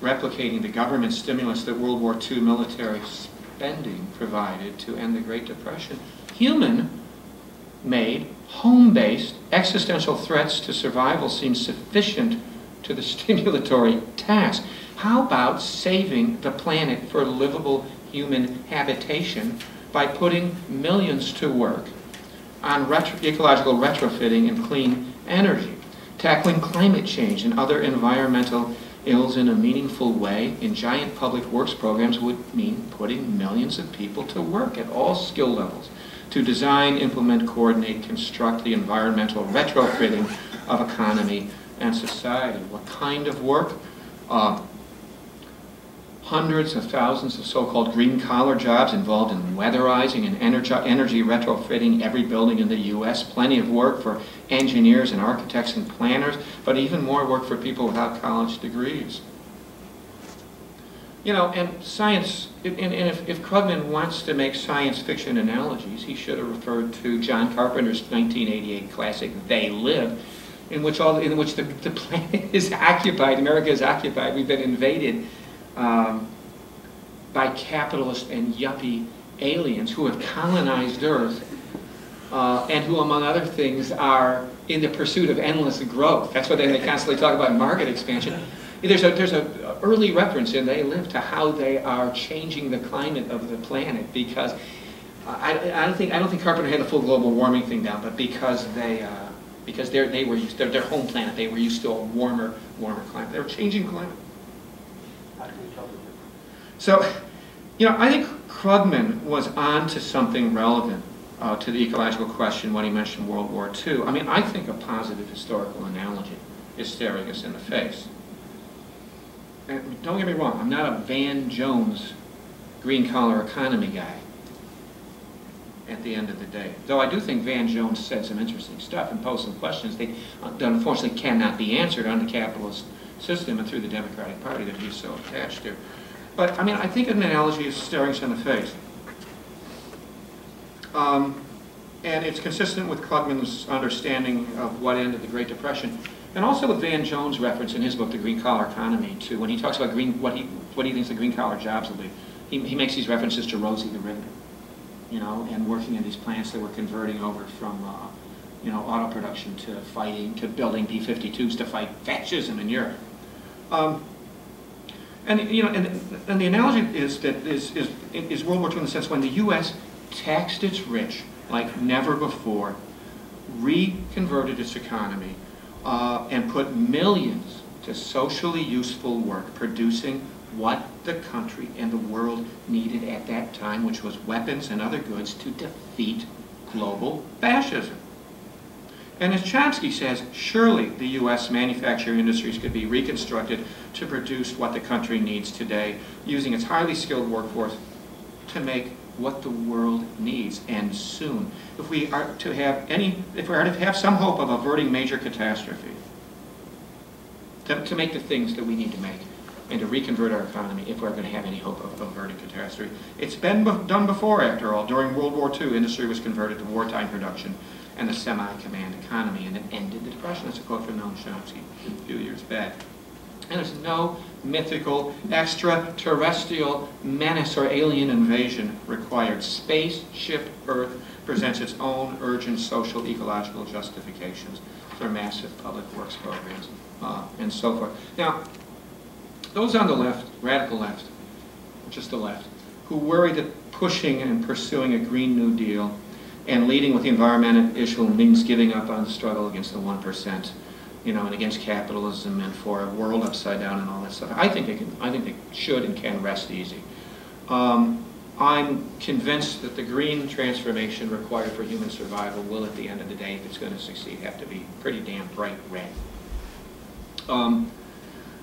replicating the government stimulus that World War II military spending provided to end the Great Depression. Human-made, home-based existential threats to survival seem sufficient to the stimulatory task. How about saving the planet for livable human habitation by putting millions to work on ecological retrofitting and clean energy, tackling climate change and other environmental ills in a meaningful way in giant public works programs would mean putting millions of people to work at all skill levels to design, implement, coordinate, construct the environmental retrofitting of economy and society. What kind of work? Hundreds of thousands of so-called green-collar jobs involved in weatherizing and energy retrofitting every building in the U.S. Plenty of work for engineers and architects and planners, but even more work for people without college degrees. You know, and science, and if Krugman wants to make science fiction analogies, he should have referred to John Carpenter's 1988 classic, They Live, in which the planet is occupied, America is occupied, we've been invaded by capitalist and yuppie aliens who have colonized Earth and who, among other things, are in the pursuit of endless growth. That's what they constantly talk about, market expansion. There's an early reference in They Live to how they are changing the climate of the planet because I don't think Carpenter had the full global warming thing down, but because their home planet, they were used to a warmer climate. They were changing climate. So, you know, I think Krugman was on to something relevant to the ecological question when he mentioned World War II. I mean, I think a positive historical analogy is staring us in the face. And don't get me wrong, I'm not a Van Jones green-collar economy guy at the end of the day. Though I do think Van Jones said some interesting stuff and posed some questions that unfortunately cannot be answered on the capitalist system and through the Democratic Party that he's so attached to. But, I mean, I think an analogy is staring us in the face. And it's consistent with Krugman's understanding of what ended the Great Depression, and also with Van Jones' reference in his book, The Green-Collar Economy, to when he talks about what he thinks the green-collar jobs will be. He makes these references to Rosie the Riveter, you know, and working in these plants that were converting over from, you know, auto production to building B-52s to fight fascism in Europe. And you know, and the analogy is World War II in the sense when the U.S. taxed its rich like never before, reconverted its economy, and put millions to socially useful work, producing what the country and the world needed at that time, which was weapons and other goods to defeat global fascism. And as Chomsky says, surely the U.S. manufacturing industries could be reconstructed to produce what the country needs today, using its highly skilled workforce to make what the world needs, and soon. If we are to have some hope of averting major catastrophe, to make the things that we need to make, and to reconvert our economy, if we're going to have any hope of averting catastrophe. It's been done before, after all. During World War II, industry was converted to wartime production and the semi-command economy, and it ended the Depression. That's a quote from Noam Chomsky a few years back. And there's no mythical, extraterrestrial menace or alien invasion required. Spaceship Earth presents its own urgent social, ecological justifications for massive public works programs, and so forth. Now, those on the left, radical left, just the left, who worry that pushing and pursuing a Green New Deal and leading with the environmental issue means giving up on the struggle against the 1%, you know, and against capitalism and for a world upside down and all that stuff. I think they should and can rest easy. I'm convinced that the green transformation required for human survival will, at the end of the day, if it's going to succeed, have to be pretty damn bright red.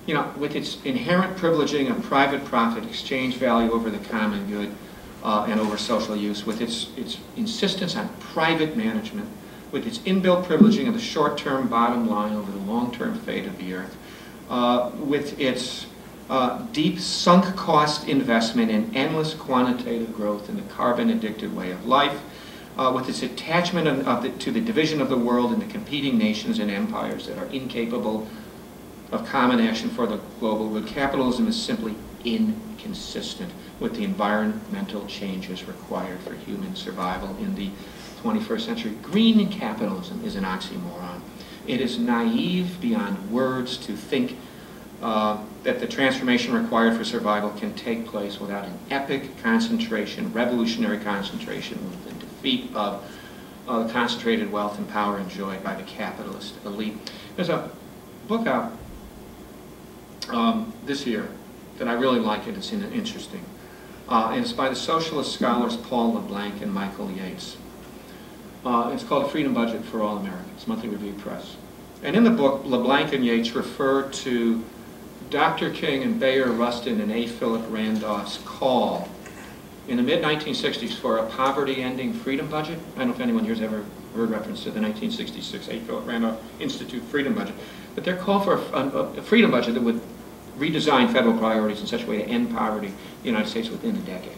You know, with its inherent privileging of private profit, exchange value over the common good, and over social use, with its insistence on private management, with its inbuilt privileging of the short-term bottom line over the long-term fate of the earth, with its deep sunk cost investment in endless quantitative growth in the carbon-addicted way of life, with its attachment to the division of the world into competing nations and empires that are incapable of common action for the global good. Capitalism is simply inconsistent with the environmental changes required for human survival in the 21st century. Green capitalism is an oxymoron. It is naive beyond words to think that the transformation required for survival can take place without an epic concentration, revolutionary concentration, with the defeat of the concentrated wealth and power enjoyed by the capitalist elite. There's a book out this year that I really like, and it's interesting. And it's by the socialist scholars Paul LeBlanc and Michael Yates. It's called Freedom Budget for All Americans, Monthly Review Press. And in the book, LeBlanc and Yates refer to Dr. King and Bayard Rustin and A. Philip Randolph's call in the mid-1960s for a poverty-ending freedom budget. I don't know if anyone here has ever heard reference to the 1966 A. Philip Randolph Institute freedom budget. But their call for a freedom budget that would redesign federal priorities in such a way to end poverty in the United States within a decade.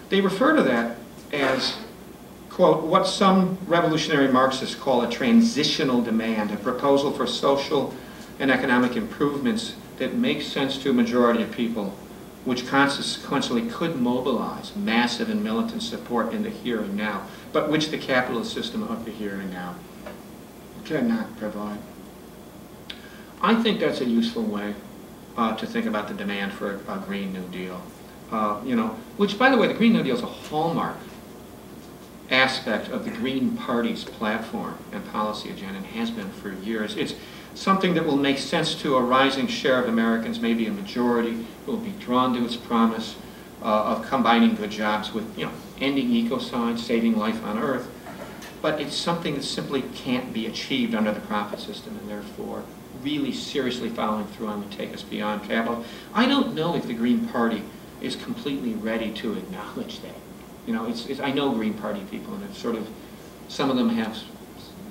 They refer to that as, quote, what some revolutionary Marxists call a transitional demand, a proposal for social and economic improvements that make sense to a majority of people, which consequently could mobilize massive and militant support in the here and now, but which the capitalist system of the here and now cannot provide. I think that's a useful way to think about the demand for a Green New Deal. You know, which, by the way, the Green New Deal is a hallmark aspect of the Green Party's platform and policy agenda, and has been for years. It's something that will make sense to a rising share of Americans, maybe a majority, who will be drawn to its promise of combining good jobs with, you know, ending ecocide, saving life on Earth. But it's something that simply can't be achieved under the profit system, and therefore really seriously following through on would take us beyond capital. I don't know if the Green Party is completely ready to acknowledge that. You know, I know Green Party people, and it's sort of, some of them have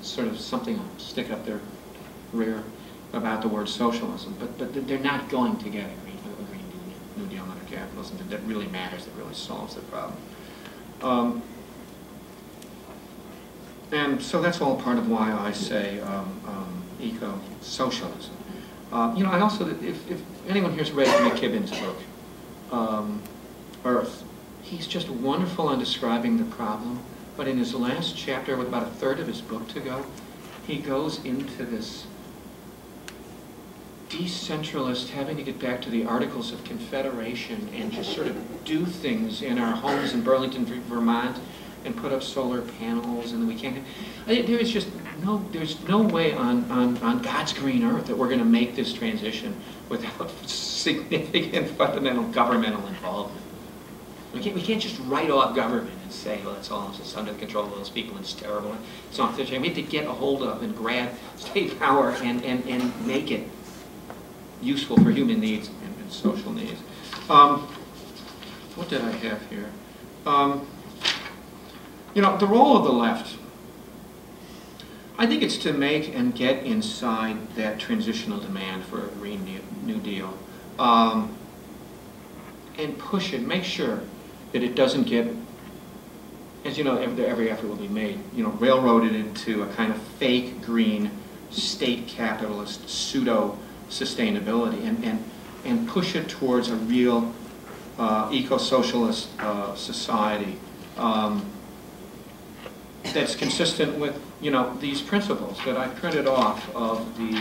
sort of something to stick up their rear about the word socialism, but they're not going to get a Green New Deal under capitalism that really matters, that really solves the problem. And so that's all part of why I say eco-socialism. You know, I also, if anyone here's read McKibben's book, Earth, he's just wonderful on describing the problem, but in his last chapter, with about a third of his book to go, he goes into this decentralist, having to get back to the Articles of Confederation and just sort of do things in our homes in Burlington, Vermont, and put up solar panels, and we can't. There's just there's no way on God's green earth that we're going to make this transition without significant fundamental governmental involvement. We can't just write off government and say, well, it's all just under the control of those people, and it's terrible. It's not efficient. We have to get a hold of and grab state power and make it useful for human needs and social needs. what did I have here? You know, the role of the left, I think it's to make and get inside that transitional demand for a Green New Deal and push it, make sure that it doesn't get, as you know, every effort will be made, you know, railroaded into a kind of fake green state capitalist pseudo sustainability and push it towards a real eco-socialist society that's consistent with, you know, these principles that I printed off of the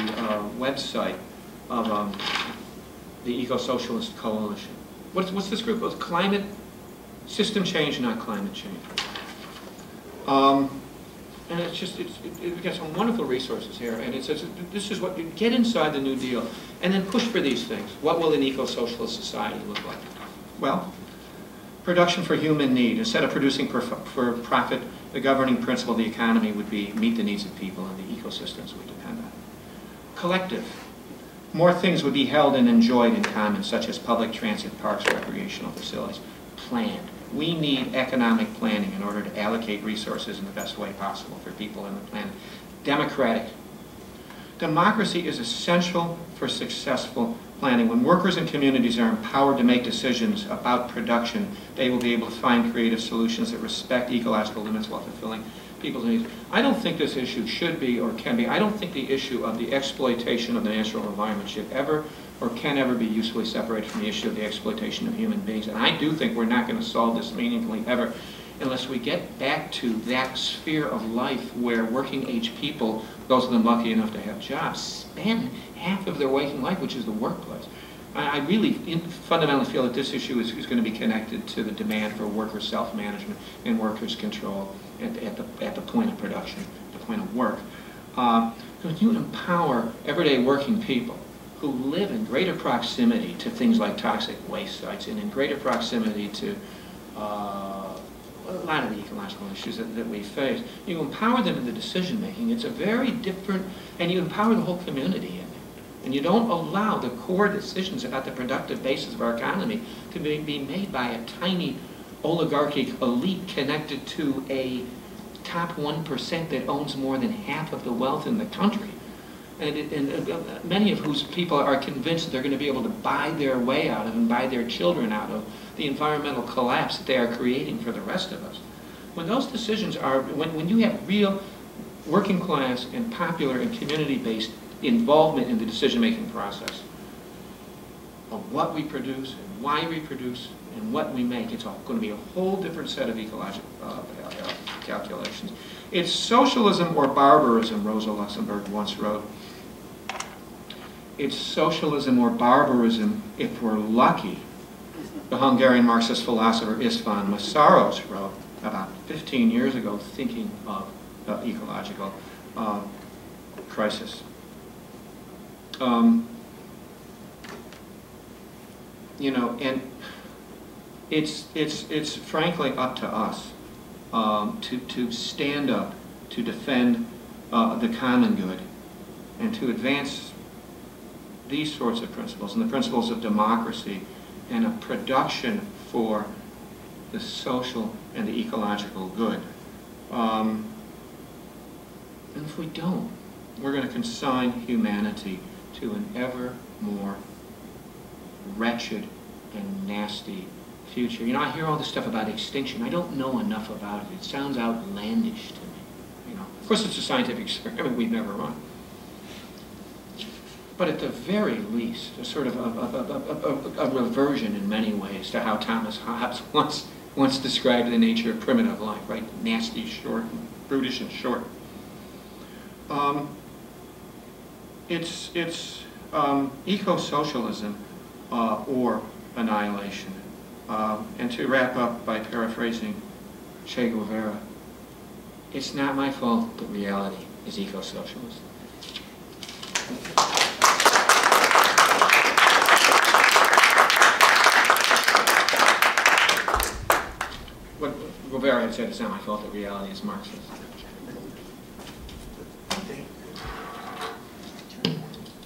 website of the Eco-Socialist Coalition. What's this group called? Climate System Change, not Climate Change. And it's just, we've got some wonderful resources here, and it says this is what you get inside the New Deal, and then push for these things. What will an eco-socialist society look like? Well, production for human need. Instead of producing for profit, the governing principle of the economy would be meet the needs of people and the ecosystems we depend on. Collective. More things would be held and enjoyed in common, such as public transit, parks, recreational facilities. Planned. We need economic planning in order to allocate resources in the best way possible for people and the planet. Democratic. Democracy is essential for successful planning. When workers and communities are empowered to make decisions about production, they will be able to find creative solutions that respect ecological limits while fulfilling people's needs. I don't think this issue should be or can be. I don't think the issue of the exploitation of the natural environment should ever or can ever be usefully separated from the issue of the exploitation of human beings. And I do think we're not going to solve this meaningfully ever unless we get back to that sphere of life where working age people, those of them lucky enough to have jobs, spend half of their waking life, which is the workplace. I really fundamentally feel that this issue is going to be connected to the demand for worker self-management and workers' control at the point of production, the point of work. When you empower everyday working people who live in greater proximity to things like toxic waste sites and in greater proximity to a lot of the ecological issues that we face, you empower them in the decision making. It's a very different, and you empower the whole community in it. And you don't allow the core decisions about the productive basis of our economy to be made by a tiny oligarchic elite connected to a top 1% that owns more than half of the wealth in the country. And many of whose people are convinced that they're going to be able to buy their way out of and buy their children out of the environmental collapse that they are creating for the rest of us. When those decisions are, when you have real working class and popular and community-based involvement in the decision-making process of what we produce and why we produce and what we make, it's all going to be a whole different set of ecological calculations. It's socialism or barbarism, Rosa Luxemburg once wrote. It's socialism or barbarism if we're lucky. The Hungarian Marxist philosopher István Mészáros wrote about 15 years ago, thinking of ecological crisis. You know, and it's frankly up to us to stand up, to defend the common good, and to advance these sorts of principles and the principles of democracy and a production for the social and the ecological good. And if we don't, we're going to consign humanity to an ever more wretched and nasty future. You know, I hear all this stuff about extinction. I don't know enough about it. It sounds outlandish to me. You know, of course, it's a scientific experiment we've never run. But at the very least, a sort of a reversion in many ways to how Thomas Hobbes once described the nature of primitive life, right? Nasty, short, brutish, and short. It's eco-socialism or annihilation. And to wrap up by paraphrasing Che Guevara, it's not my fault that reality is eco-socialist. What Guevara had said, it's not my fault that reality is Marxist.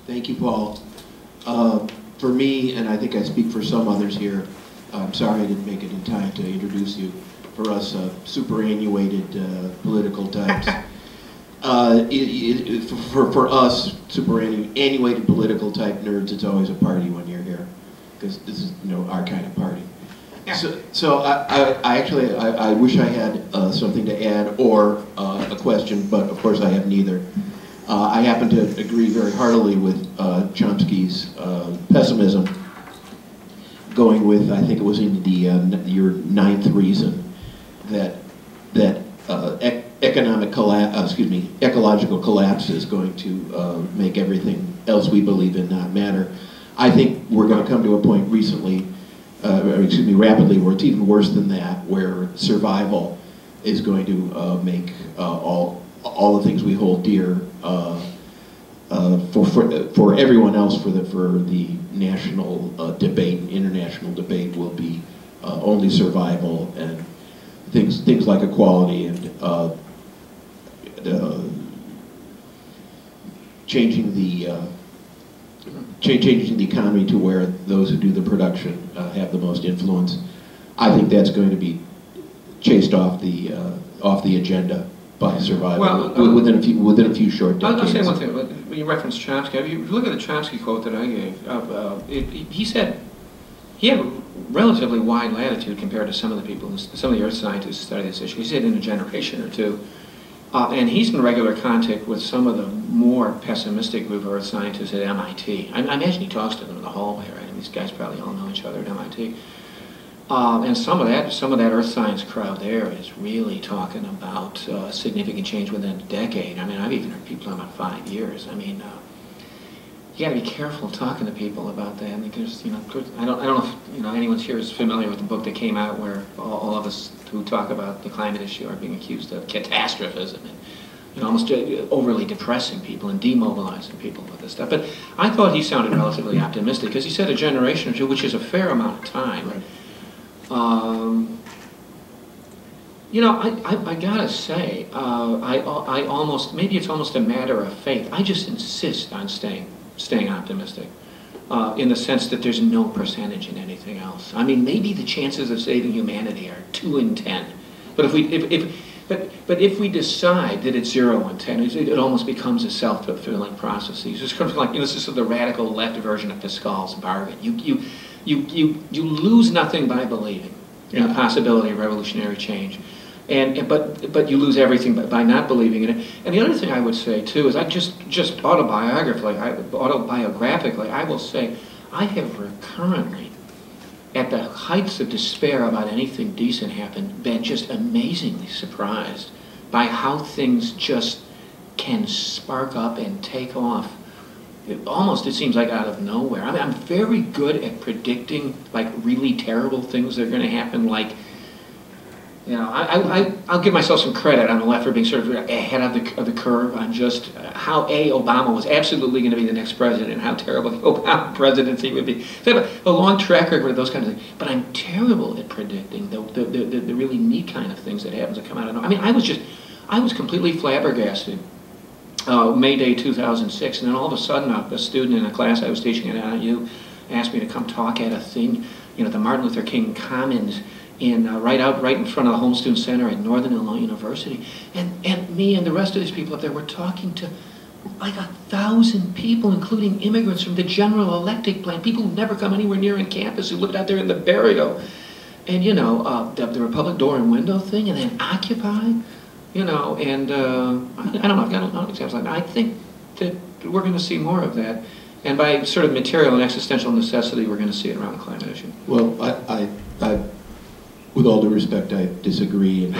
Thank you, Paul. For me, and I think I speak for some others here, I'm sorry I didn't make it in time to introduce you. For us superannuated political types. For us superannuated political type nerds, it's always a party when you're here, because this is our kind of party. Yeah. So I actually wish I had something to add or a question, but of course I have neither. I happen to agree very heartily with Chomsky's pessimism, going with, I think it was in your ninth reason, that ecological collapse is going to make everything else we believe in not matter. I think we're going to come to a point rapidly, where it's even worse than that, where survival is going to make all the things we hold dear for everyone else, for the national debate, international debate, will be only survival, and things like equality and changing the economy to where those who do the production have the most influence. I think that's going to be chased off the agenda by survival within a few short decades. I'll say one thing. When you referenced Chomsky, if you look at the Chomsky quote that I gave, he said he had a relatively wide latitude compared to some of the people, some of the earth scientists who study this issue. He said in a generation or two. And he's in regular contact with some of the more pessimistic group of earth scientists at MIT. I imagine he talks to them in the hallway, right? And these guys probably all know each other at MIT. And some of that earth science crowd there is really talking about significant change within a decade. I mean, I've even heard people talking about 5 years. I mean, you got to be careful talking to people about that. Because I don't know if anyone here is familiar with the book that came out where all of us who talk about the climate issue are being accused of catastrophism and almost overly depressing people and demobilizing people with this stuff. But I thought he sounded relatively optimistic, because he said a generation or two, which is a fair amount of time. Right. I gotta say, I almost, maybe it's almost a matter of faith. I just insist on staying optimistic, in the sense that there's no percentage in anything else. I mean, maybe the chances of saving humanity are 2 in 10, but if we decide that it's 0 in 10, it almost becomes a self-fulfilling process. It's just kind of like, this is the radical left version of Pascal's bargain. You lose nothing by believing in the possibility of revolutionary change. But you lose everything by not believing in it. And the other thing I would say too is, I just autobiographically, I will say, I have recurrently, at the heights of despair about anything decent happened, been just amazingly surprised by how things just can spark up and take off. It seems like out of nowhere. I mean, I'm very good at predicting like really terrible things that are going to happen, like, I'll give myself some credit on the left for being sort of ahead of the curve on just how Obama was absolutely going to be the next president, and how terrible the Obama presidency would be. So I have a long track record of those kinds of things. But I'm terrible at predicting the really neat kind of things that happens that come out of nowhere. I mean, I was completely flabbergasted. May Day 2006, and then all of a sudden a student in a class I was teaching at NIU asked me to come talk at a thing, the Martin Luther King Commons, right in front of the Home Student Center at Northern Illinois University. And me and the rest of these people up there were talking to like 1,000 people, including immigrants from the General Electric plant, people who've never come anywhere near in campus, who lived out there in the barrio. And the Republic door and window thing, and then Occupy, and I don't know, I've got a lot of examples like that. I think that we're going to see more of that. And by sort of material and existential necessity, we're going to see it around the climate issue. Well, I with all due respect, I disagree, and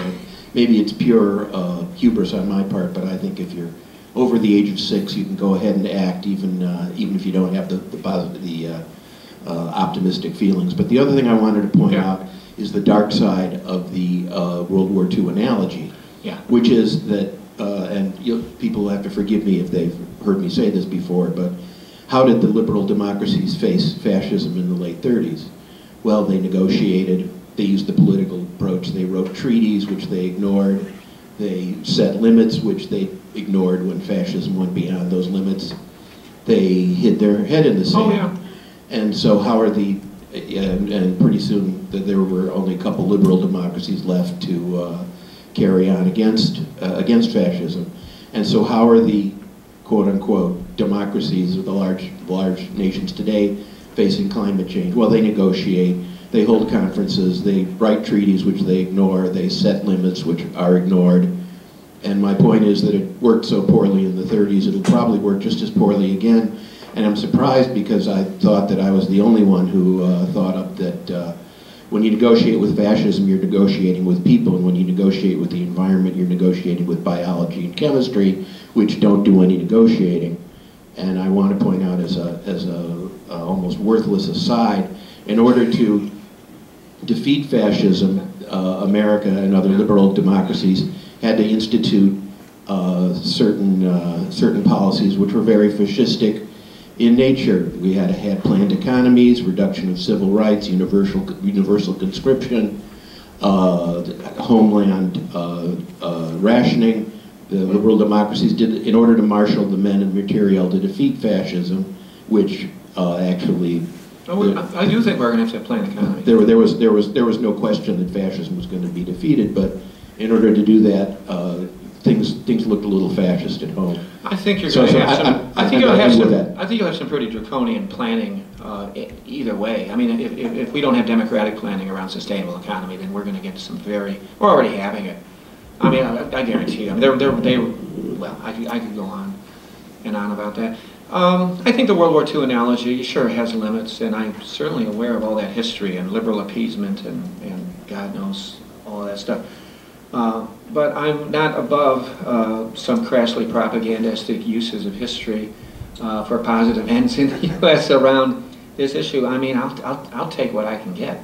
maybe it's pure hubris on my part, but I think if you're over the age of 6, you can go ahead and act, even if you don't have the optimistic feelings. But the other thing I wanted to point out is the dark side of the World War II analogy, which is that, and people have to forgive me if they've heard me say this before, but how did the liberal democracies face fascism in the late 30s? Well, they negotiated. They used the political approach. They wrote treaties, which they ignored. They set limits, which they ignored when fascism went beyond those limits. They hid their head in the sand. And so how are and pretty soon that there were only a couple liberal democracies left to carry on against fascism. And so how are the quote-unquote democracies of the large nations today facing climate change? Well, they negotiate, they hold conferences, they write treaties which they ignore, they set limits which are ignored. And my point is that it worked so poorly in the 30s, it'll probably work just as poorly again. And I'm surprised because I thought that I was the only one who thought up that when you negotiate with fascism, you're negotiating with people, and when you negotiate with the environment, you're negotiating with biology and chemistry, which don't do any negotiating. And I want to point out as a almost worthless aside, in order to defeat fascism, America and other liberal democracies had to institute certain policies which were very fascistic in nature. We had planned economies, reduction of civil rights, universal conscription, homeland rationing. The liberal democracies did in order to marshal the men and material to defeat fascism, which actually. I do think we're going to have to have planned economy. There was no question that fascism was going to be defeated, but in order to do that, things looked a little fascist at home. I think you're going to have some. I think you'll have some pretty draconian planning either way. I mean, if we don't have democratic planning around sustainable economy, then we're going to get some very. We're already having it. I mean, I guarantee you. I mean, well, I could go on and on about that. I think the World War II analogy sure has limits, and I'm certainly aware of all that history and liberal appeasement and God knows all of that stuff. But I'm not above some crassly propagandistic uses of history for positive ends in the U.S. around this issue. I mean, I'll take what I can get.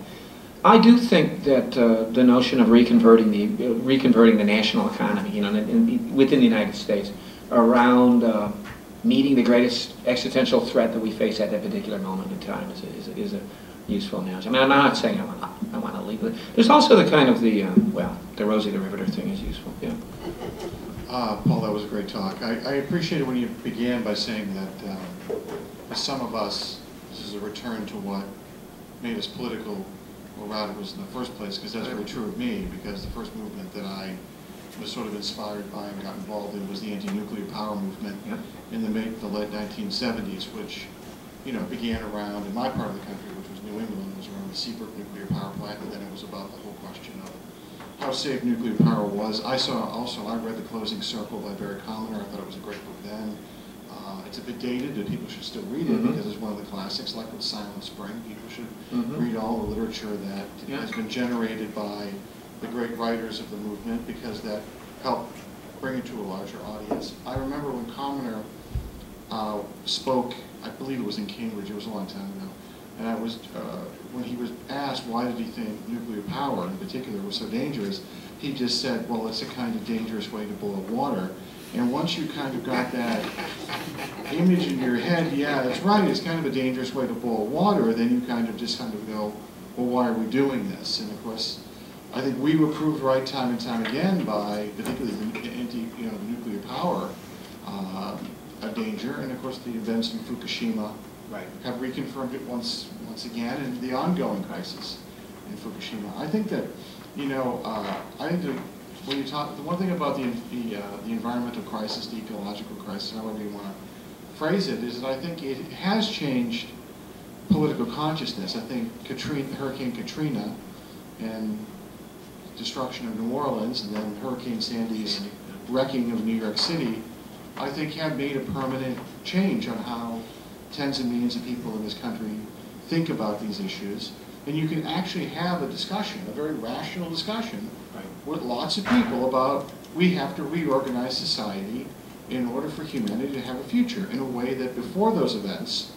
I do think that the notion of reconverting the national economy, you know, within the United States, around meeting the greatest existential threat that we face at that particular moment in time is a useful analogy. I mean, I'm not saying I want to leave it. There's also the kind of the Rosie the Riveter thing is useful. Yeah. Paul, that was a great talk. I appreciated when you began by saying that for some of us, this is a return to what made us political or radicals in the first place, because that's really true of me, because the first movement that I was sort of inspired by and got involved in was the anti-nuclear power movement in the late 1970s, which, you know, began around in my part of the country, which was New England. It was around the Seabrook nuclear power plant, and then it was about the whole question of how safe nuclear power was. I read The Closing Circle by Barry Commoner. I thought it was a great book then. It's a bit dated, but people should still read it because it's one of the classics, like with Silent Spring. People should read all the literature that has been generated by the great writers of the movement, because that helped bring it to a larger audience. I remember when Commoner spoke, I believe it was in Cambridge, it was a long time ago, and when he was asked why did he think nuclear power in particular was so dangerous, he just said, well, it's a kind of dangerous way to boil water. And once you kind of got that image in your head, yeah, that's right, it's kind of a dangerous way to boil water, then you kind of go, well, why are we doing this? And of course, I think we were proved right time and time again by particularly the nuclear power a danger, and of course the events in Fukushima have reconfirmed it once again, and the ongoing crisis in Fukushima. I think that, you know, when you talk, the one thing about the environmental crisis, the ecological crisis, however you want to phrase it, is that I think it has changed political consciousness. I think Hurricane Katrina and destruction of New Orleans, and then Hurricane Sandy's wrecking of New York City, I think have made a permanent change on how tens of millions of people in this country think about these issues. And you can actually have a discussion, a very rational discussion, with lots of people about we have to reorganize society in order for humanity to have a future in a way that before those events,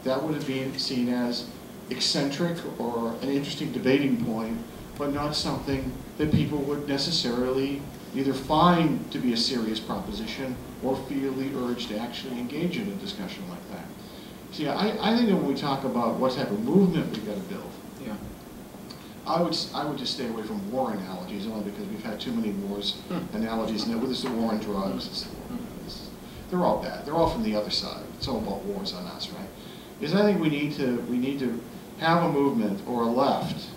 that would have been seen as eccentric or an interesting debating point, but not something that people would necessarily either find to be a serious proposition or feel the urge to actually engage in a discussion like that. See, I think that when we talk about what type of movement we've got to build, I would just stay away from war analogies, only because we've had too many wars analogies. And whether it's the war on drugs, they're all bad. They're all from the other side. It's all about wars on us, right? Because I think we need to have a movement or a left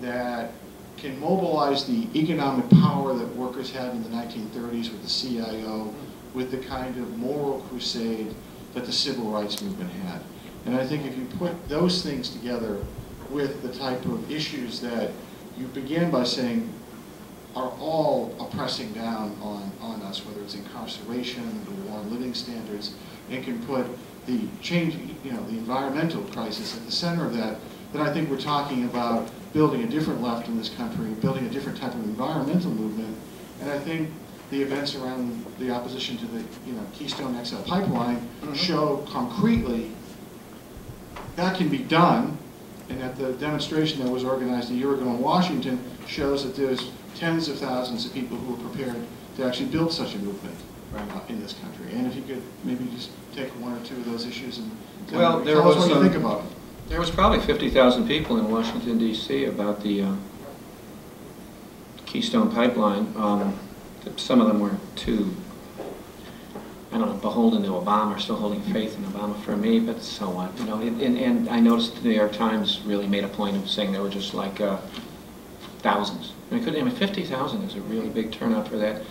that can mobilize the economic power that workers had in the 1930s with the CIO, with the kind of moral crusade that the civil rights movement had. And I think if you put those things together with the type of issues that you began by saying are all oppressing down on us, whether it's incarceration, the war on living standards, and can put the change, the environmental crisis at the center of that, then I think we're talking about building a different left in this country, building a different type of environmental movement. And I think the events around the opposition to the Keystone XL pipeline show concretely that can be done, and that the demonstration that was organized a year ago in Washington shows that there's tens of thousands of people who are prepared to actually build such a movement in this country. And if you could maybe just take one or two of those issues and tell us what you think about it. There was probably 50,000 people in Washington, D.C. about the Keystone Pipeline. Some of them were too, I don't know, beholden to Obama, or still holding faith in Obama for me, but so what, and I noticed the New York Times really made a point of saying there were just like thousands. I mean, 50,000 is a really big turnout for that.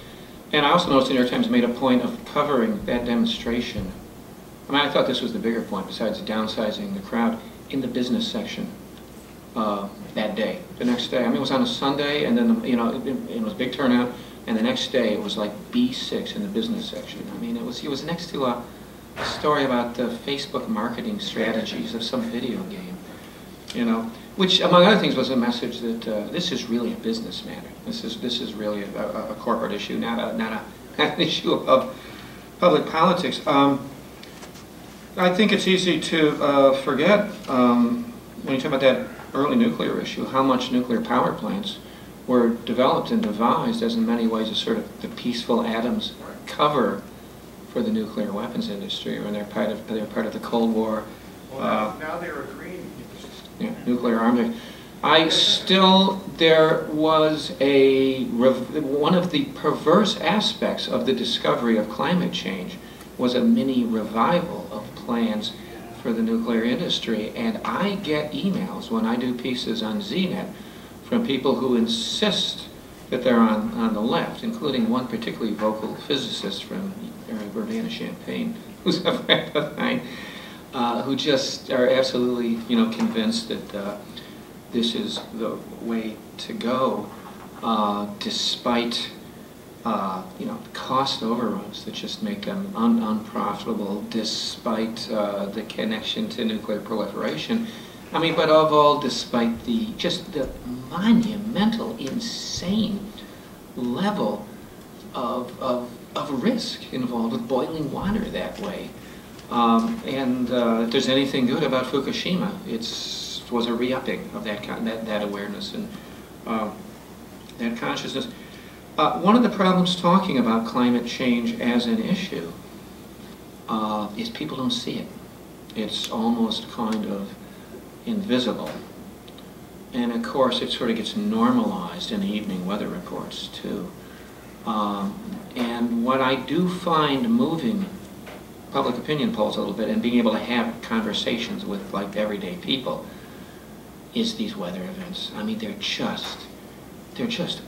And I also noticed the New York Times made a point of covering that demonstration. I mean, I thought this was the bigger point, besides downsizing the crowd, in the business section that day. The next day, I mean, it was on a Sunday, and then, it was a big turnout, and the next day it was like B6 in the business section. I mean, it was next to a story about the Facebook marketing strategies of some video game, which, among other things, was a message that this is really a business matter. This is really a corporate issue, not an issue of public politics. I think it's easy to forget, when you talk about that early nuclear issue, how much nuclear power plants were developed and devised as in many ways a sort of the peaceful atoms cover for the nuclear weapons industry, and they're part of the Cold War. Well, now they're agreeing. Yeah, nuclear arms. There was one of the perverse aspects of the discovery of climate change was a mini revival of plans for the nuclear industry. And I get emails when I do pieces on ZNet from people who insist that they're on the left, including one particularly vocal physicist from Urbana-Champaign, who's a friend of mine, who just are absolutely, convinced that this is the way to go, despite cost overruns that just make them unprofitable, despite the connection to nuclear proliferation. I mean, but of all, despite the monumental, insane level of risk involved with boiling water that way. If there's anything good about Fukushima, it was a re-upping of that awareness and that consciousness. One of the problems talking about climate change as an issue is people don't see it. It's almost kind of invisible. And of course, it sort of gets normalized in the evening weather reports too. And what I do find moving public opinion polls a little bit and being able to have conversations with like everyday people is these weather events. I mean, they're just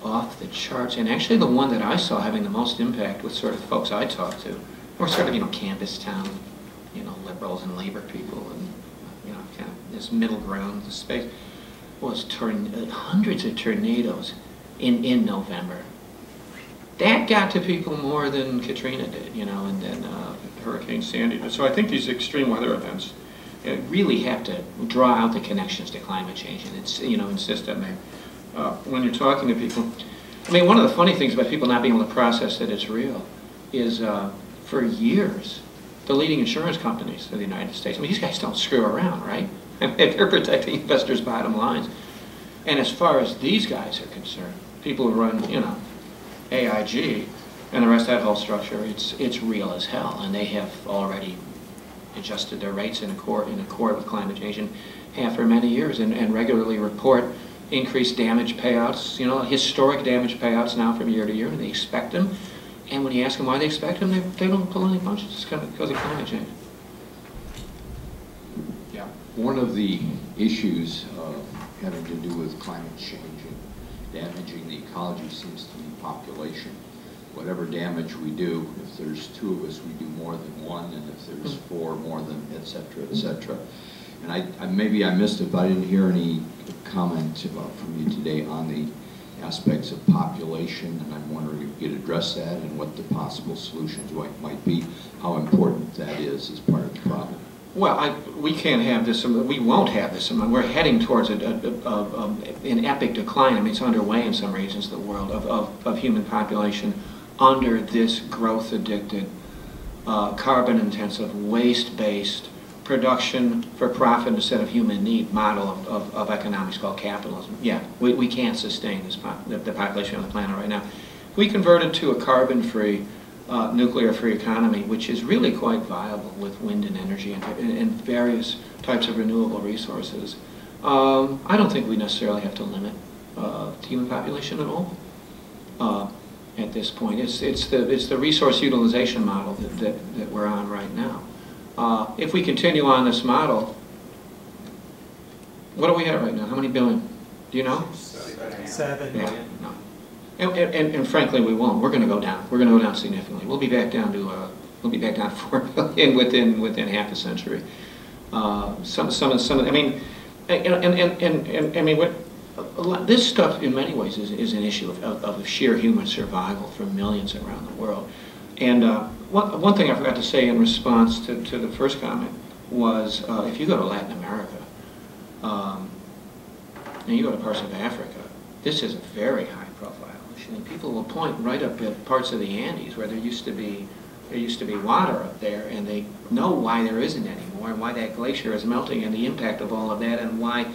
off the charts. And actually the one that I saw having the most impact with sort of folks I talked to were sort of, campus town, liberals and labor people and, kind of this middle ground, the space, was hundreds of tornadoes in November. That got to people more than Katrina did, and then Hurricane Sandy did. So I think these extreme weather events really have to draw out the connections to climate change and insist on that. When you're talking to people, I mean, one of the funny things about people not being able to process that it's real is for years, the leading insurance companies of the United States, I mean, these guys don't screw around, right? I mean, they're protecting investors' bottom lines. And as far as these guys are concerned, people who run, AIG and the rest of that whole structure, it's real as hell. And they have already adjusted their rates in accord with climate change and have for many years and regularly report increased damage payouts, historic damage payouts now from year to year, and they expect them. And when you ask them why they expect them, they don't pull any punches. It's because of climate change. Yeah. One of the issues having to do with climate change and damaging the ecology seems to be population. Whatever damage we do, if there's 2 of us, we do more than 1, and if there's 4, more than, et cetera, et cetera. And maybe I missed it, but I didn't hear any comment from you today on the aspects of population, and I'm wondering if you could address that and what the possible solutions might be, how important that is as part of the problem. Well, we can't have this, we won't have this. We're heading towards an epic decline. I mean, it's underway in some regions of the world of human population under this growth-addicted, carbon-intensive, waste-based, production for profit instead of human need model of economics called capitalism. Yeah, we can't sustain this the population on the planet right now. If we converted to a carbon-free, nuclear-free economy, which is really quite viable with wind and energy and various types of renewable resources, I don't think we necessarily have to limit human population at all. At this point, it's the resource utilization model that we're on right now. If we continue on this model, what are we at right now? How many billion? Do you know? 7 Yeah, billion. no. And frankly, we won't. We're going to go down. We're going to go down significantly. We'll be back down to 4 billion within half a century. I mean, I mean, this stuff in many ways is an issue of sheer human survival for millions around the world. And one thing I forgot to say in response to the first comment was, if you go to Latin America, and you go to parts of Africa, this is a very high-profile issue. And people will point right up at parts of the Andes where there used to be water up there, and they know why there isn't anymore, and why that glacier is melting, and the impact of all of that, and why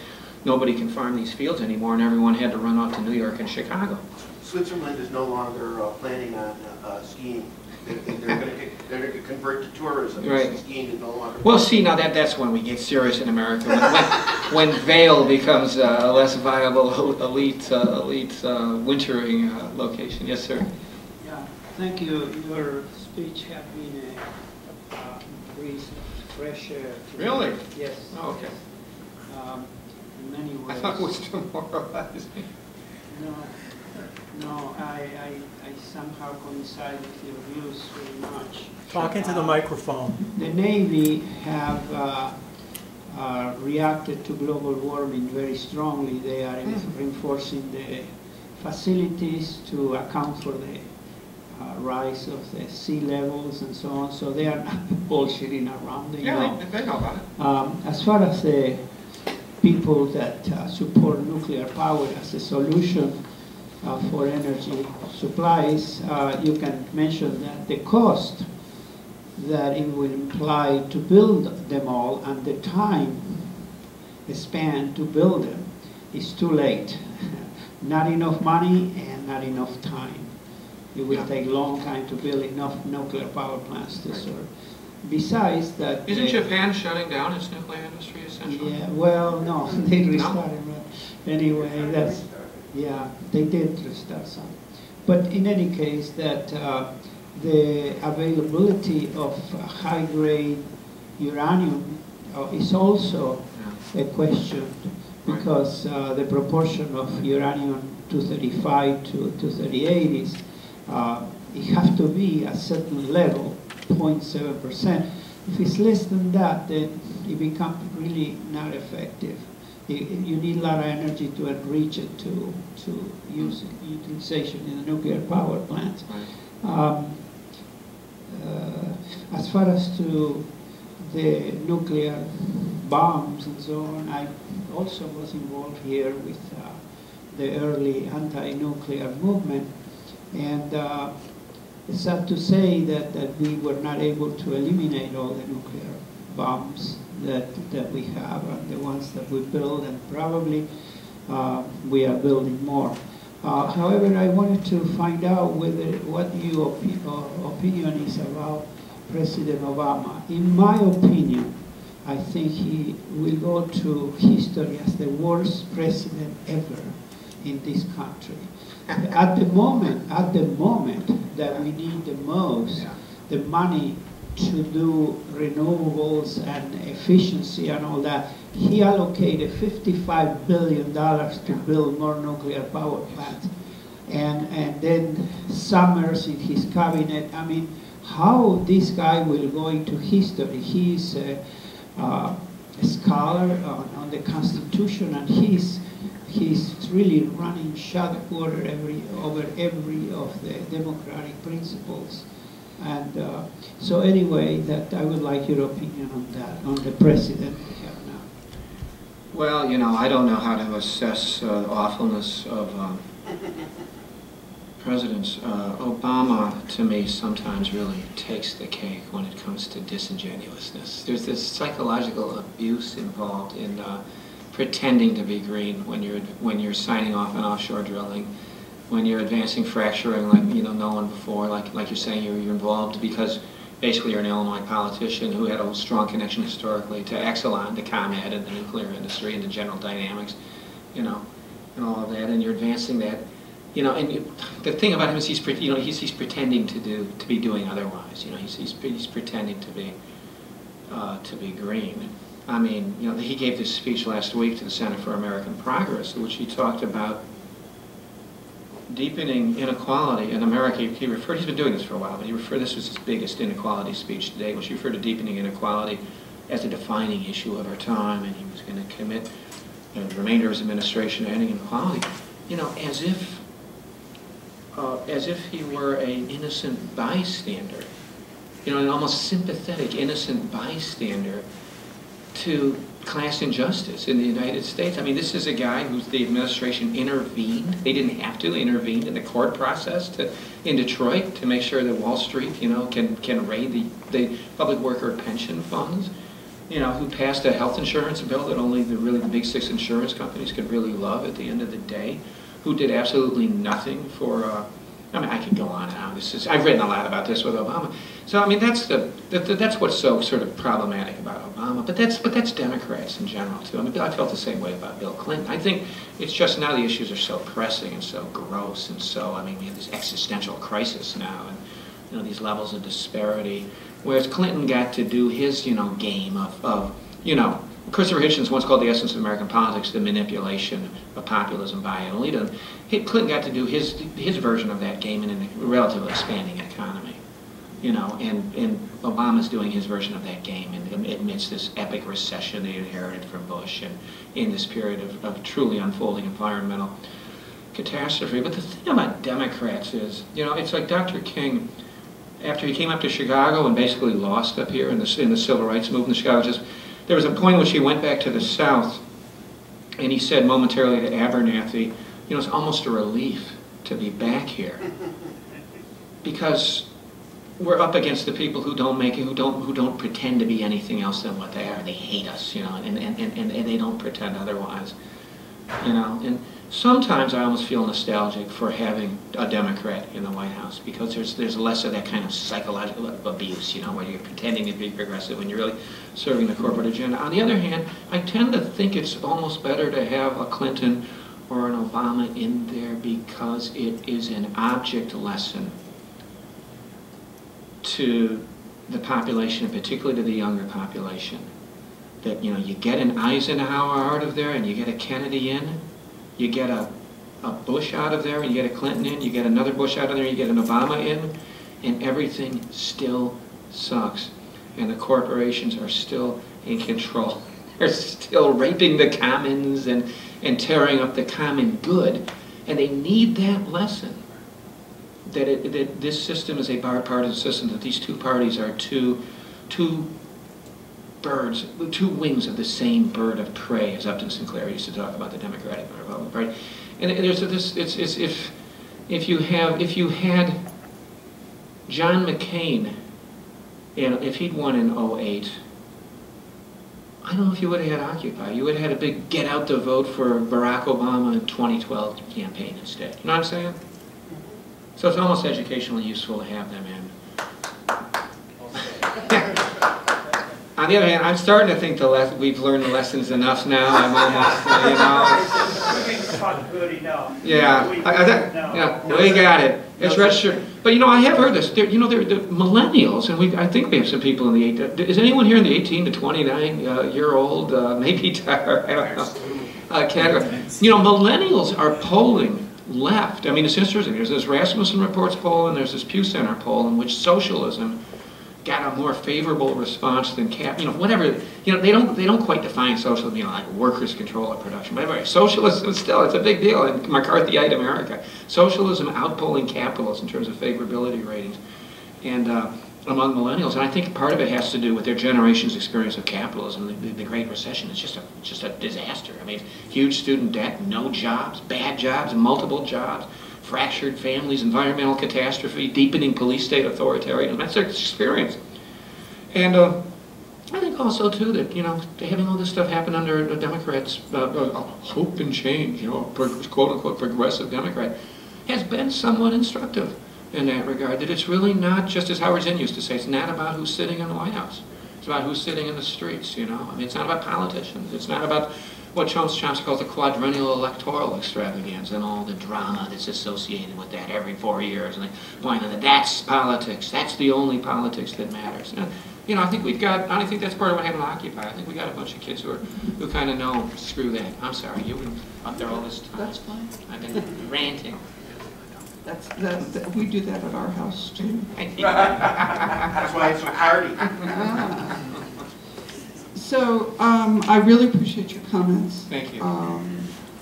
nobody can farm these fields anymore, and everyone had to run off to New York and Chicago. Switzerland is no longer planning on skiing. They're going to convert to tourism. Right. Skiing is no longer. Well, see, now that's when we get serious in America. When Vail becomes a less viable elite wintering location. Yes, sir. Yeah, thank you. Your speech has been a breeze of fresh air. Really? Yes. Oh, okay. In many ways. I thought it was demoralizing. No, I somehow coincide with your views very much. Talk into the microphone. The Navy have reacted to global warming very strongly. They are reinforcing the facilities to account for the rise of the sea levels and so on. So they are not bullshitting around. They know about it. As far as the people that support nuclear power as a solution for energy supplies, you can mention that the cost that it will imply to build them all and the time span to build them is too late. Not enough money and not enough time. It will take a long time to build enough nuclear power plants to serve. Besides that... Isn't Japan shutting down its nuclear industry essentially? Yeah, well, no, they restarted. No? Anyway, that's... Yeah, they did restart some. But in any case, that the availability of high-grade uranium is also a question, because the proportion of uranium-235 to 238 is, it has to be at a certain level, 0.7%. If it's less than that, then it becomes really not effective. You need a lot of energy to enrich it to use utilization in the nuclear power plants. As far as to the nuclear bombs and so on, I also was involved here with the early anti-nuclear movement, and it's sad to say that we were not able to eliminate all the nuclear bombs that we have, and the ones that we build, and probably we are building more. However, I wanted to find out what your opinion is about President Obama. In my opinion, I think he will go to history as the worst president ever in this country. At the moment that we need the most, the money to do renewables and efficiency and all that, he allocated $55 billion to build more nuclear power plants. And then Summers in his cabinet. I mean, how this guy will go into history? He's a scholar on the Constitution, and he's really running shot over every of the democratic principles. And so anyway, that I would like your opinion on that, on the president we have now. Well, you know, I don't know how to assess the awfulness of presidents. Obama, to me, sometimes really takes the cake when it comes to disingenuousness. There's this psychological abuse involved in pretending to be green when you're signing off on offshore drilling, when you're advancing fracturing like no one before, like you're saying you're involved because basically you're an Illinois politician who had a strong connection historically to Exelon, to ComEd, and the nuclear industry, and to General Dynamics, and all of that, and you're advancing that. And the thing about him is he's pretending to be doing otherwise. He's pretending to be green. I mean, he gave this speech last week to the Center for American Progress, in which he talked about deepening inequality in America. He's been doing this for a while, but this was his biggest inequality speech today, which he referred to deepening inequality as a defining issue of our time, and he was going to commit the remainder of his administration to ending inequality, as if he were an innocent bystander, an almost sympathetic innocent bystander to class injustice in the United States. I mean, this is a guy who's the administration intervened. They didn't have to intervene in the court process in Detroit to make sure that Wall Street, can raid the public worker pension funds. Who passed a health insurance bill that only the big six insurance companies could really love at the end of the day. Who did absolutely nothing for. I mean, I could go on and on. I've written a lot about this with Obama. So I mean, that's what's so sort of problematic about Obama. But that's Democrats in general too. I mean, I felt the same way about Bill Clinton. I think it's just now the issues are so pressing and so gross and so. I mean, we have this existential crisis now, and these levels of disparity. Whereas Clinton got to do his game of Christopher Hitchens once called the essence of American politics the manipulation of populism by elitism. Clinton got to do his version of that game in a relatively expanding economy, and Obama's doing his version of that game amidst this epic recession they inherited from Bush, and in this period of truly unfolding environmental catastrophe. But the thing about Democrats is, it's like Dr. King, after he came up to Chicago and basically lost up here in the civil rights movement in Chicago, there was a point in which he went back to the South, and he said momentarily to Abernathy, it's almost a relief to be back here, because we're up against the people who don't pretend to be anything else than what they are. They hate us, and they don't pretend otherwise, And sometimes I almost feel nostalgic for having a Democrat in the White House, because there's less of that kind of psychological abuse, where you're pretending to be progressive when you're really serving the corporate agenda. On the other hand, I tend to think it's almost better to have a Clinton or an Obama in there, because it is an object lesson to the population, particularly to the younger population, that you get an Eisenhower out of there and you get a Kennedy in, you get a Bush out of there and you get a Clinton in, you get another Bush out of there and you get an Obama in, and everything still sucks, and the corporations are still in control. They're still raping the commons and tearing up the common good, and they need that lesson. That this system is a bipartisan system, that these two parties are two birds, two wings of the same bird of prey, as Upton Sinclair used to talk about the Democratic and Republican Party. And there's this, it's if you had John McCain, if he'd won in 2008, I don't know if you would have had Occupy. You would have had a big get out the vote for Barack Obama in 2012 campaign instead. You know what I'm saying? So it's almost educationally useful to have them in. On the other hand, I'm starting to think we've learned the lessons enough now. I'm almost, We're being taught good enough. Yeah, we got it. It's registered. But, you know, I have heard this. They're the millennials, and I think we have some people in the is anyone here in the 18 to 29 year old, maybe, I don't know, category. You know, millennials are polling left. I mean, it's interesting. There's this Rasmussen Reports poll, and there's this Pew Center poll in which socialism got a more favorable response than whatever. You know, they don't quite define socialism, you know, like workers' control of production. But anyway, socialism still, it's a big deal in McCarthyite America. Socialism outpolling capitalism in terms of favorability ratings, and among millennials. And I think part of it has to do with their generation's experience of capitalism. The Great Recession is just a disaster. I mean, huge student debt, no jobs, bad jobs, multiple jobs, fractured families, environmental catastrophe, deepening police state authoritarianism. That's their experience. And I think also, too, that, you know, having all this stuff happen under the Democrats' hope and change, you know, quote-unquote progressive Democrat, has been somewhat instructive in that regard, that it's really not, just as Howard Zinn used to say, it's not about who's sitting in the White House. It's about who's sitting in the streets, you know. I mean, it's not about politicians. It's not about what Chomsky calls the quadrennial electoral extravaganza and all the drama that's associated with that every 4 years. And they point out that that's politics. That's the only politics that matters. And, you know, I think that's part of what happened to Occupy. I think we got a bunch of kids who kind of know, screw that. I'm sorry, you were up there all this time. That's fine. I've been ranting. We do that at our house too. That's why it's so hardy. So I really appreciate your comments. Thank you.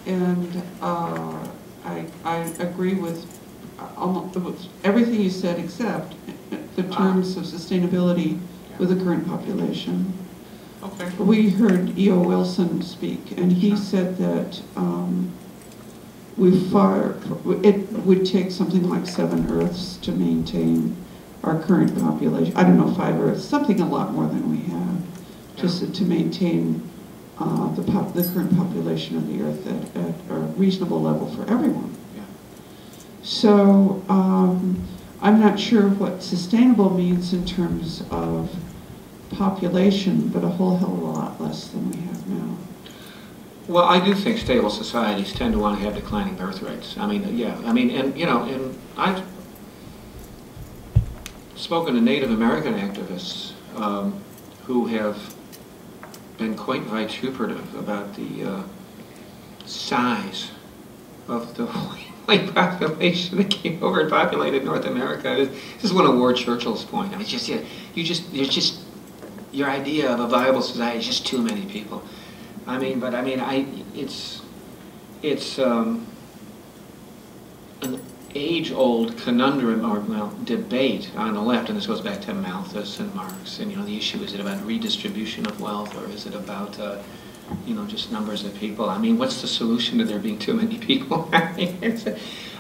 And I agree with almost everything you said, except the terms of sustainability with the current population. Okay. We heard E.O. Wilson speak, and he said that it would take something like 7 Earths to maintain our current population. I don't know, 5 Earths, something a lot more than we have, just to maintain the current population of the Earth at a reasonable level for everyone. Yeah. So I'm not sure what sustainable means in terms of population, but a whole hell of a lot less than we have now. Well, I do think stable societies tend to want to have declining birth rates. I mean, yeah. I mean, and you know, and I've spoken to Native American activists who have been quite vituperative about the size of the white population that came over and populated North America. This is one of Ward Churchill's point. I mean, it's just your idea of a viable society is just too many people. I mean, but I mean, it's an age-old conundrum or debate on the left, and this goes back to Malthus and Marx. And you know, the issue, is it about redistribution of wealth, or is it about you know, just numbers of people? I mean, what's the solution to there being too many people?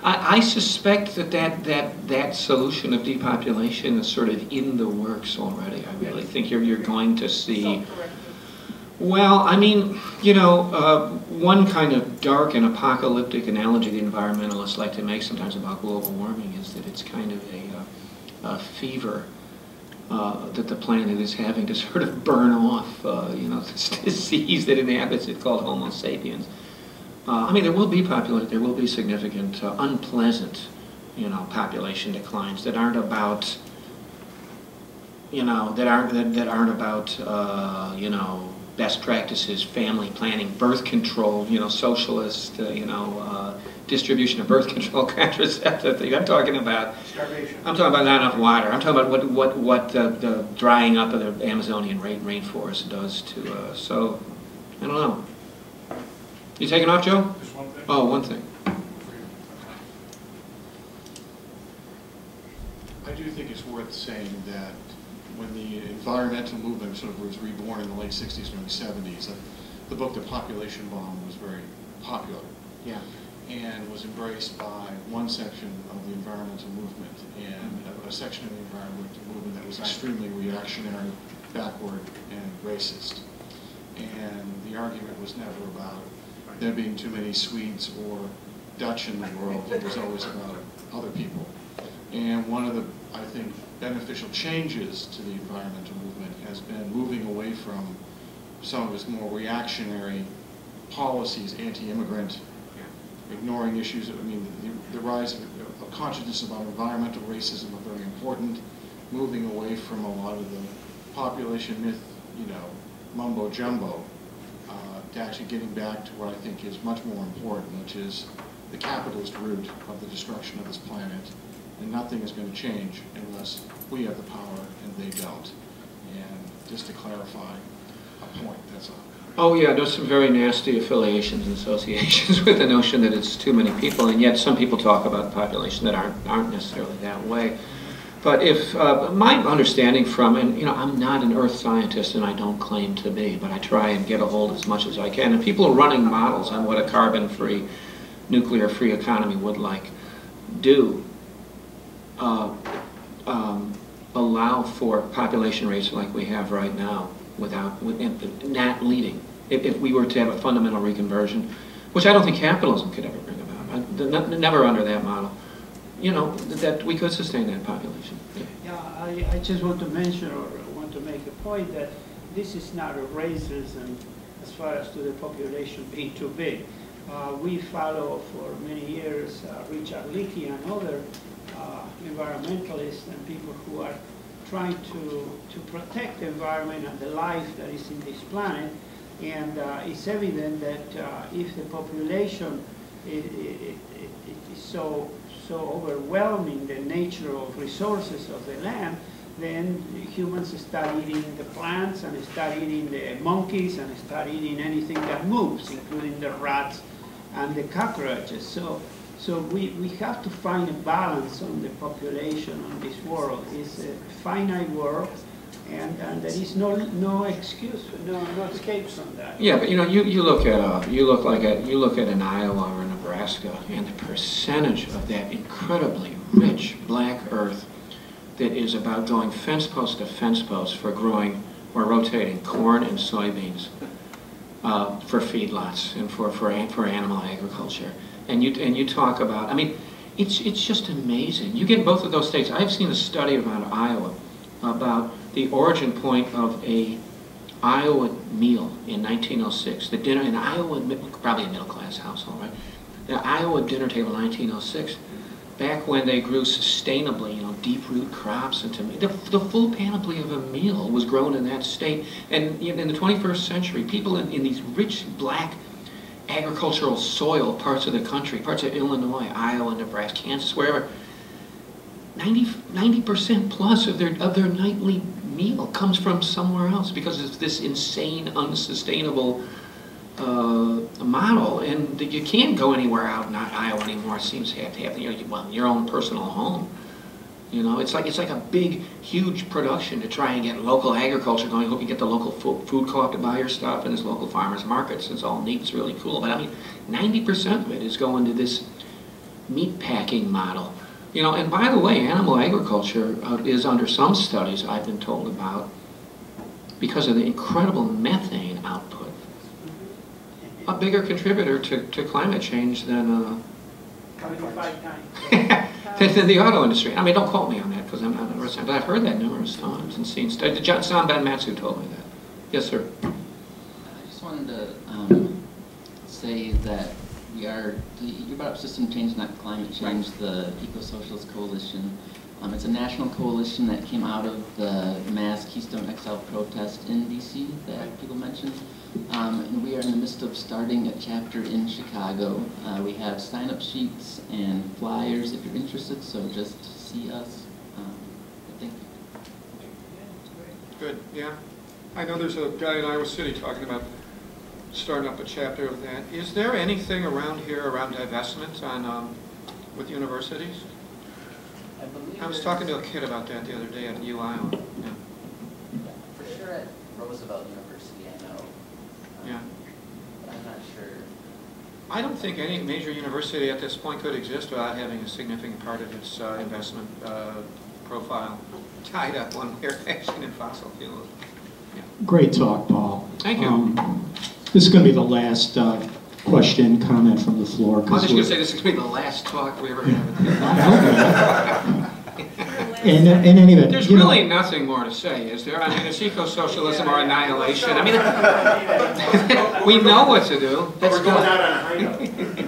I suspect that solution of depopulation is sort of in the works already. I really think you're going to see. Well, I mean, you know, one kind of dark and apocalyptic analogy the environmentalists like to make sometimes about global warming is that it's kind of a fever that the planet is having to sort of burn off, you know, this disease that inhabits it called Homo sapiens. I mean, there will be significant, unpleasant, you know, population declines that aren't about, you know, that aren't about, you know, best practices, family planning, birth control, you know, socialist, you know, distribution of birth control, contraceptive things. I'm talking about starvation. I'm talking about not enough water. I'm talking about what the drying up of the Amazonian rainforest does to. So, I don't know. You taking off, Joe? Just one thing. Oh, one thing. I do think it's worth saying that when the environmental movement sort of was reborn in the late 60s and early 70s, the book The Population Bomb was very popular. Yeah. And was embraced by one section of the environmental movement and a section of the environmental movement that was extremely reactionary, backward, and racist. And the argument was never about there being too many Swedes or Dutch in the world. It was always about other people. And one of the, I think, beneficial changes to the environmental movement has been moving away from some of its more reactionary policies, anti-immigrant ignoring issues. I mean, the rise of consciousness about environmental racism are very important. Moving away from a lot of the population myth, mumbo jumbo, to actually getting back to what I think is much more important, which is the capitalist root of the destruction of this planet. And nothing is going to change unless we have the power and they don't. And just to clarify a point, that's all. Oh yeah, there's some very nasty affiliations and associations with the notion that it's too many people, and yet some people talk about the population that aren't necessarily that way. But if my understanding from, and I'm not an earth scientist and I don't claim to be, but I try and get a hold as much as I can. And people are running models on what a carbon-free, nuclear-free economy would do allow for population rates like we have right now, not leading. If we were to have a fundamental reconversion, which I don't think capitalism could ever bring about, never under that model, that we could sustain that population. Yeah, I just want to mention or want to make a point that this is not a racism as far as to the population being too big. We follow for many years Richard Leakey and other environmentalists and people who are trying to protect the environment and the life that is in this planet. And it's evident that if the population is so overwhelming the nature of resources of the land, then humans start eating the plants and start eating the monkeys and start eating anything that moves, including the rats and the cockroaches. So we have to find a balance on the population on this world. It's a finite world, and there is no excuse, no escapes from that. Yeah, but you look at an Iowa or Nebraska, and the percentage of that incredibly rich black earth that is about going fence post to fence post for growing or rotating corn and soybeans for feedlots and for animal agriculture. And you talk about, I mean, it's just amazing. You get both of those states. I've seen a study about Iowa, about the origin point of a Iowa meal in 1906. The dinner in Iowa, probably a middle-class household, right? The Iowa dinner table in 1906, back when they grew sustainably, deep root crops and tomato. The full panoply of a meal was grown in that state. And in the 21st century, people in these rich black agricultural soil parts of the country, parts of Illinois, Iowa, Nebraska, Kansas, wherever, 90% plus of their nightly meal comes from somewhere else because of this insane, unsustainable model, and that you can't go anywhere out in Iowa anymore. It seems to have to have your own personal home. It's like a big, huge production to try and get local agriculture going. Hope you get the local food co-op to buy your stuff, and there's local farmers markets. It's all neat. It's really cool. But I mean, 90% of it is going to this meat packing model. And by the way, animal agriculture is under some studies I've been told about, because of the incredible methane output, a bigger contributor to climate change than 25 times. than the auto industry. I mean, don't quote me on that because I'm not an but I've heard that numerous times and seen studies. John Ben Matsu told me that. Yes, sir. I just wanted to say that you brought up system change, not climate change, the Eco-Socialist Coalition. It's a national coalition that came out of the mass Keystone XL protest in DC that people mentioned. And we are in the midst of starting a chapter in Chicago. We have sign-up sheets and flyers if you're interested, so just see us. Thank you. Good, yeah. I know there's a guy in Iowa City talking about starting up a chapter of that. Is there anything around here around divestment with universities? I was talking to a kid about that the other day at U Iowa. Yeah. For sure at Roosevelt University, I know. Yeah. But I'm not sure. I don't think any major university at this point could exist without having a significant part of its investment profile tied up one way or fashion in fossil fuels. Yeah. Great talk, Paul. Thank you. This is going to be the last question, comment from the floor. I was just going to say this is going to be the last talk we ever have. In any event, there's really nothing more to say, is there? I mean, it's eco-socialism or annihilation. I mean, we know what to do. We're going out on a high note.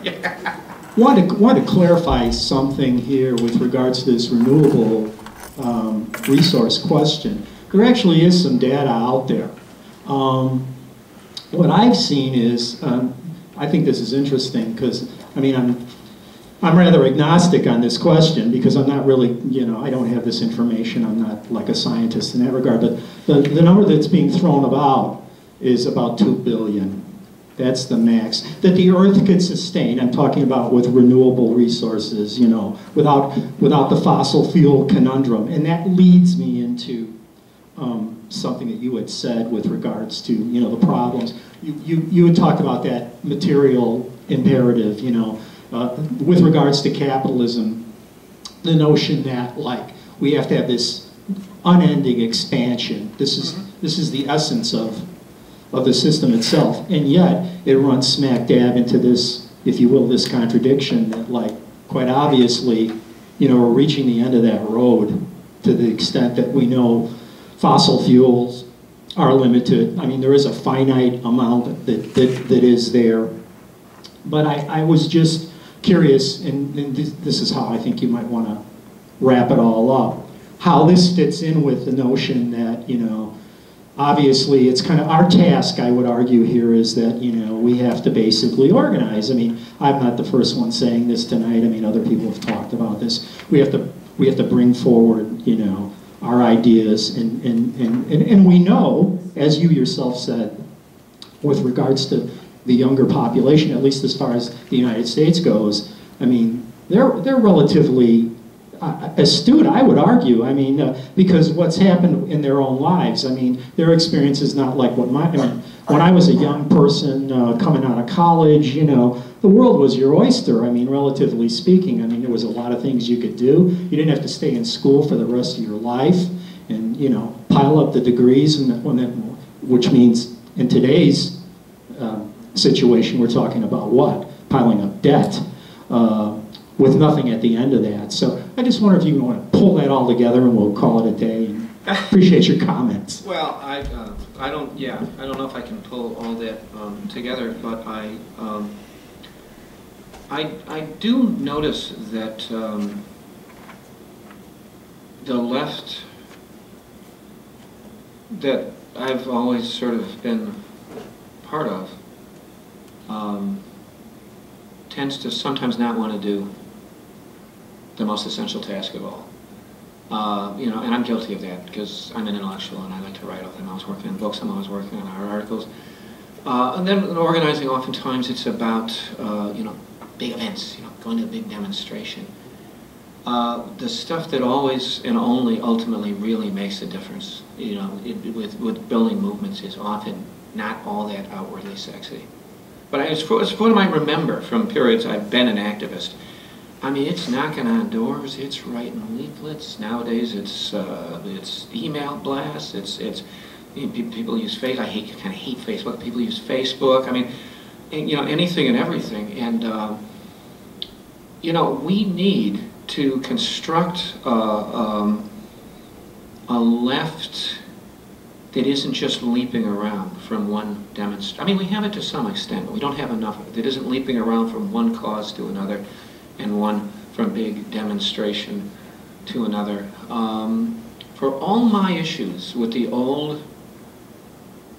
Yeah. want to clarify something here with regards to this renewable resource question. There actually is some data out there. What I've seen is, I think this is interesting because, I mean, I'm rather agnostic on this question because I'm not really, you know, I don't have this information. I'm not like a scientist in that regard. But the number that's being thrown about is about 2 billion. That's the max that the Earth could sustain. I'm talking about with renewable resources, you know, without the fossil fuel conundrum. And that leads me into something that you had said with regards to, you know, the problems. You had talked about that material imperative, you know, with regards to capitalism, the notion that, like, we have to have this unending expansion. This is the essence of the system itself, and yet it runs smack dab into this, if you will, this contradiction that, like, quite obviously, you know, we're reaching the end of that road to the extent that we know fossil fuels are limited. I mean, there is a finite amount that is there. But I was just curious, and this is how I think you might want to wrap it all up, how this fits in with the notion that, you know, obviously it's kind of our task, I would argue here, is that, you know, we have to basically organize. I mean, I'm not the first one saying this tonight. I mean, other people have talked about this. We have to bring forward, you know, our ideas, and we know, as you yourself said, with regards to the younger population, at least as far as the United States goes, I mean, they're relatively astute, I would argue. I mean, because what's happened in their own lives, I mean, their experience is not like what I mean, when I was a young person coming out of college, you know, the world was your oyster, I mean, relatively speaking. I mean, there was a lot of things you could do. You didn't have to stay in school for the rest of your life and, you know, pile up the degrees, which means in today's situation, we're talking about what? Piling up debt with nothing at the end of that. So I just wonder if you want to pull that all together and we'll call it a day. And appreciate your comments. Well, I don't know if I can pull all that together, but I do notice that the left that I've always sort of been part of tends to sometimes not want to do the most essential task of all. You know, and I'm guilty of that because I'm an intellectual and I like to write all the time. I was working on books, I'm always working on our articles. And then in organizing, oftentimes it's about, you know, big events, you know, going to a big demonstration. The stuff that always and only ultimately really makes a difference, you know, with building movements is often not all that outwardly sexy. But as far as I remember from periods I've been an activist, I mean, it's knocking on doors, it's writing leaflets. Nowadays, it's email blasts. It's people use Facebook. I kind of hate Facebook. People use Facebook. I mean, you know, anything and everything. And you know, we need to construct a left that isn't just leaping around from one demonstration. I mean, we have it to some extent, but we don't have enough of it. That isn't leaping around from one cause to another, and one from big demonstration to another. For all my issues with the old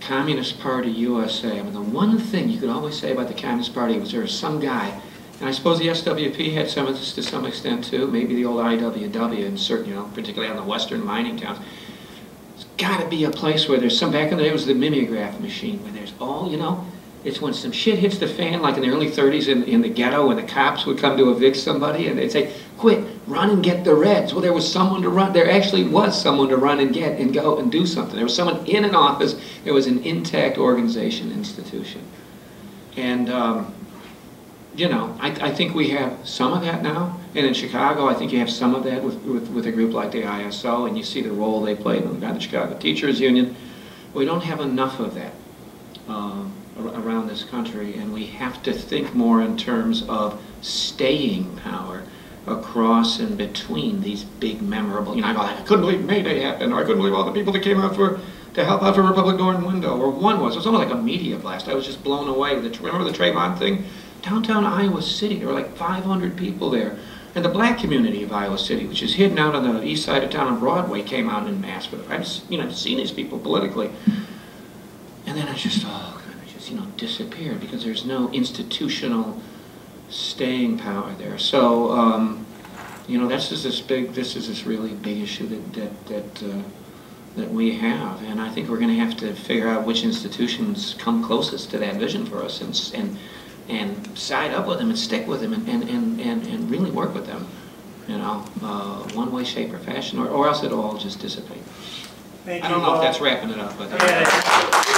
Communist Party USA, I mean, the one thing you could always say about the Communist Party was there was some guy, and I suppose the SWP had some of this to some extent too, maybe the old IWW in certain, you know, particularly on the western mining towns. There's got to be a place where there's some, back in the day it was the mimeograph machine, where there's all, you know, it's when some shit hits the fan, like in the early 30s in the ghetto, when the cops would come to evict somebody, and they'd say, "Quick, run and get the Reds." Well, there was someone to run. There actually was someone to run and get and go and do something. There was someone in an office. There was an intact organization, institution. And, you know, I think we have some of that now. And in Chicago, I think you have some of that with a group like the ISO, and you see the role they played in the Chicago Teachers Union. We don't have enough of that around this country, and we have to think more in terms of staying power across and between these big memorable, you know, I couldn't believe May Day happened, or I couldn't believe all the people that came out to help out for Republic Door and Window, or it was almost like a media blast. I was just blown away with remember the Trayvon thing? downtown Iowa City, there were like 500 people there. And the black community of Iowa City, which is hidden out on the east side of town on Broadway, came out in mass. But I've seen these people politically. And then it just disappeared because there's no institutional staying power there. So, this is this really big issue that we have, and I think we're going to have to figure out which institutions come closest to that vision for us, and side up with them and stick with them and really work with them, one way, shape, or fashion, or else it'll all just dissipate. Thank I you don't know if both. that's wrapping it up, but. Yeah.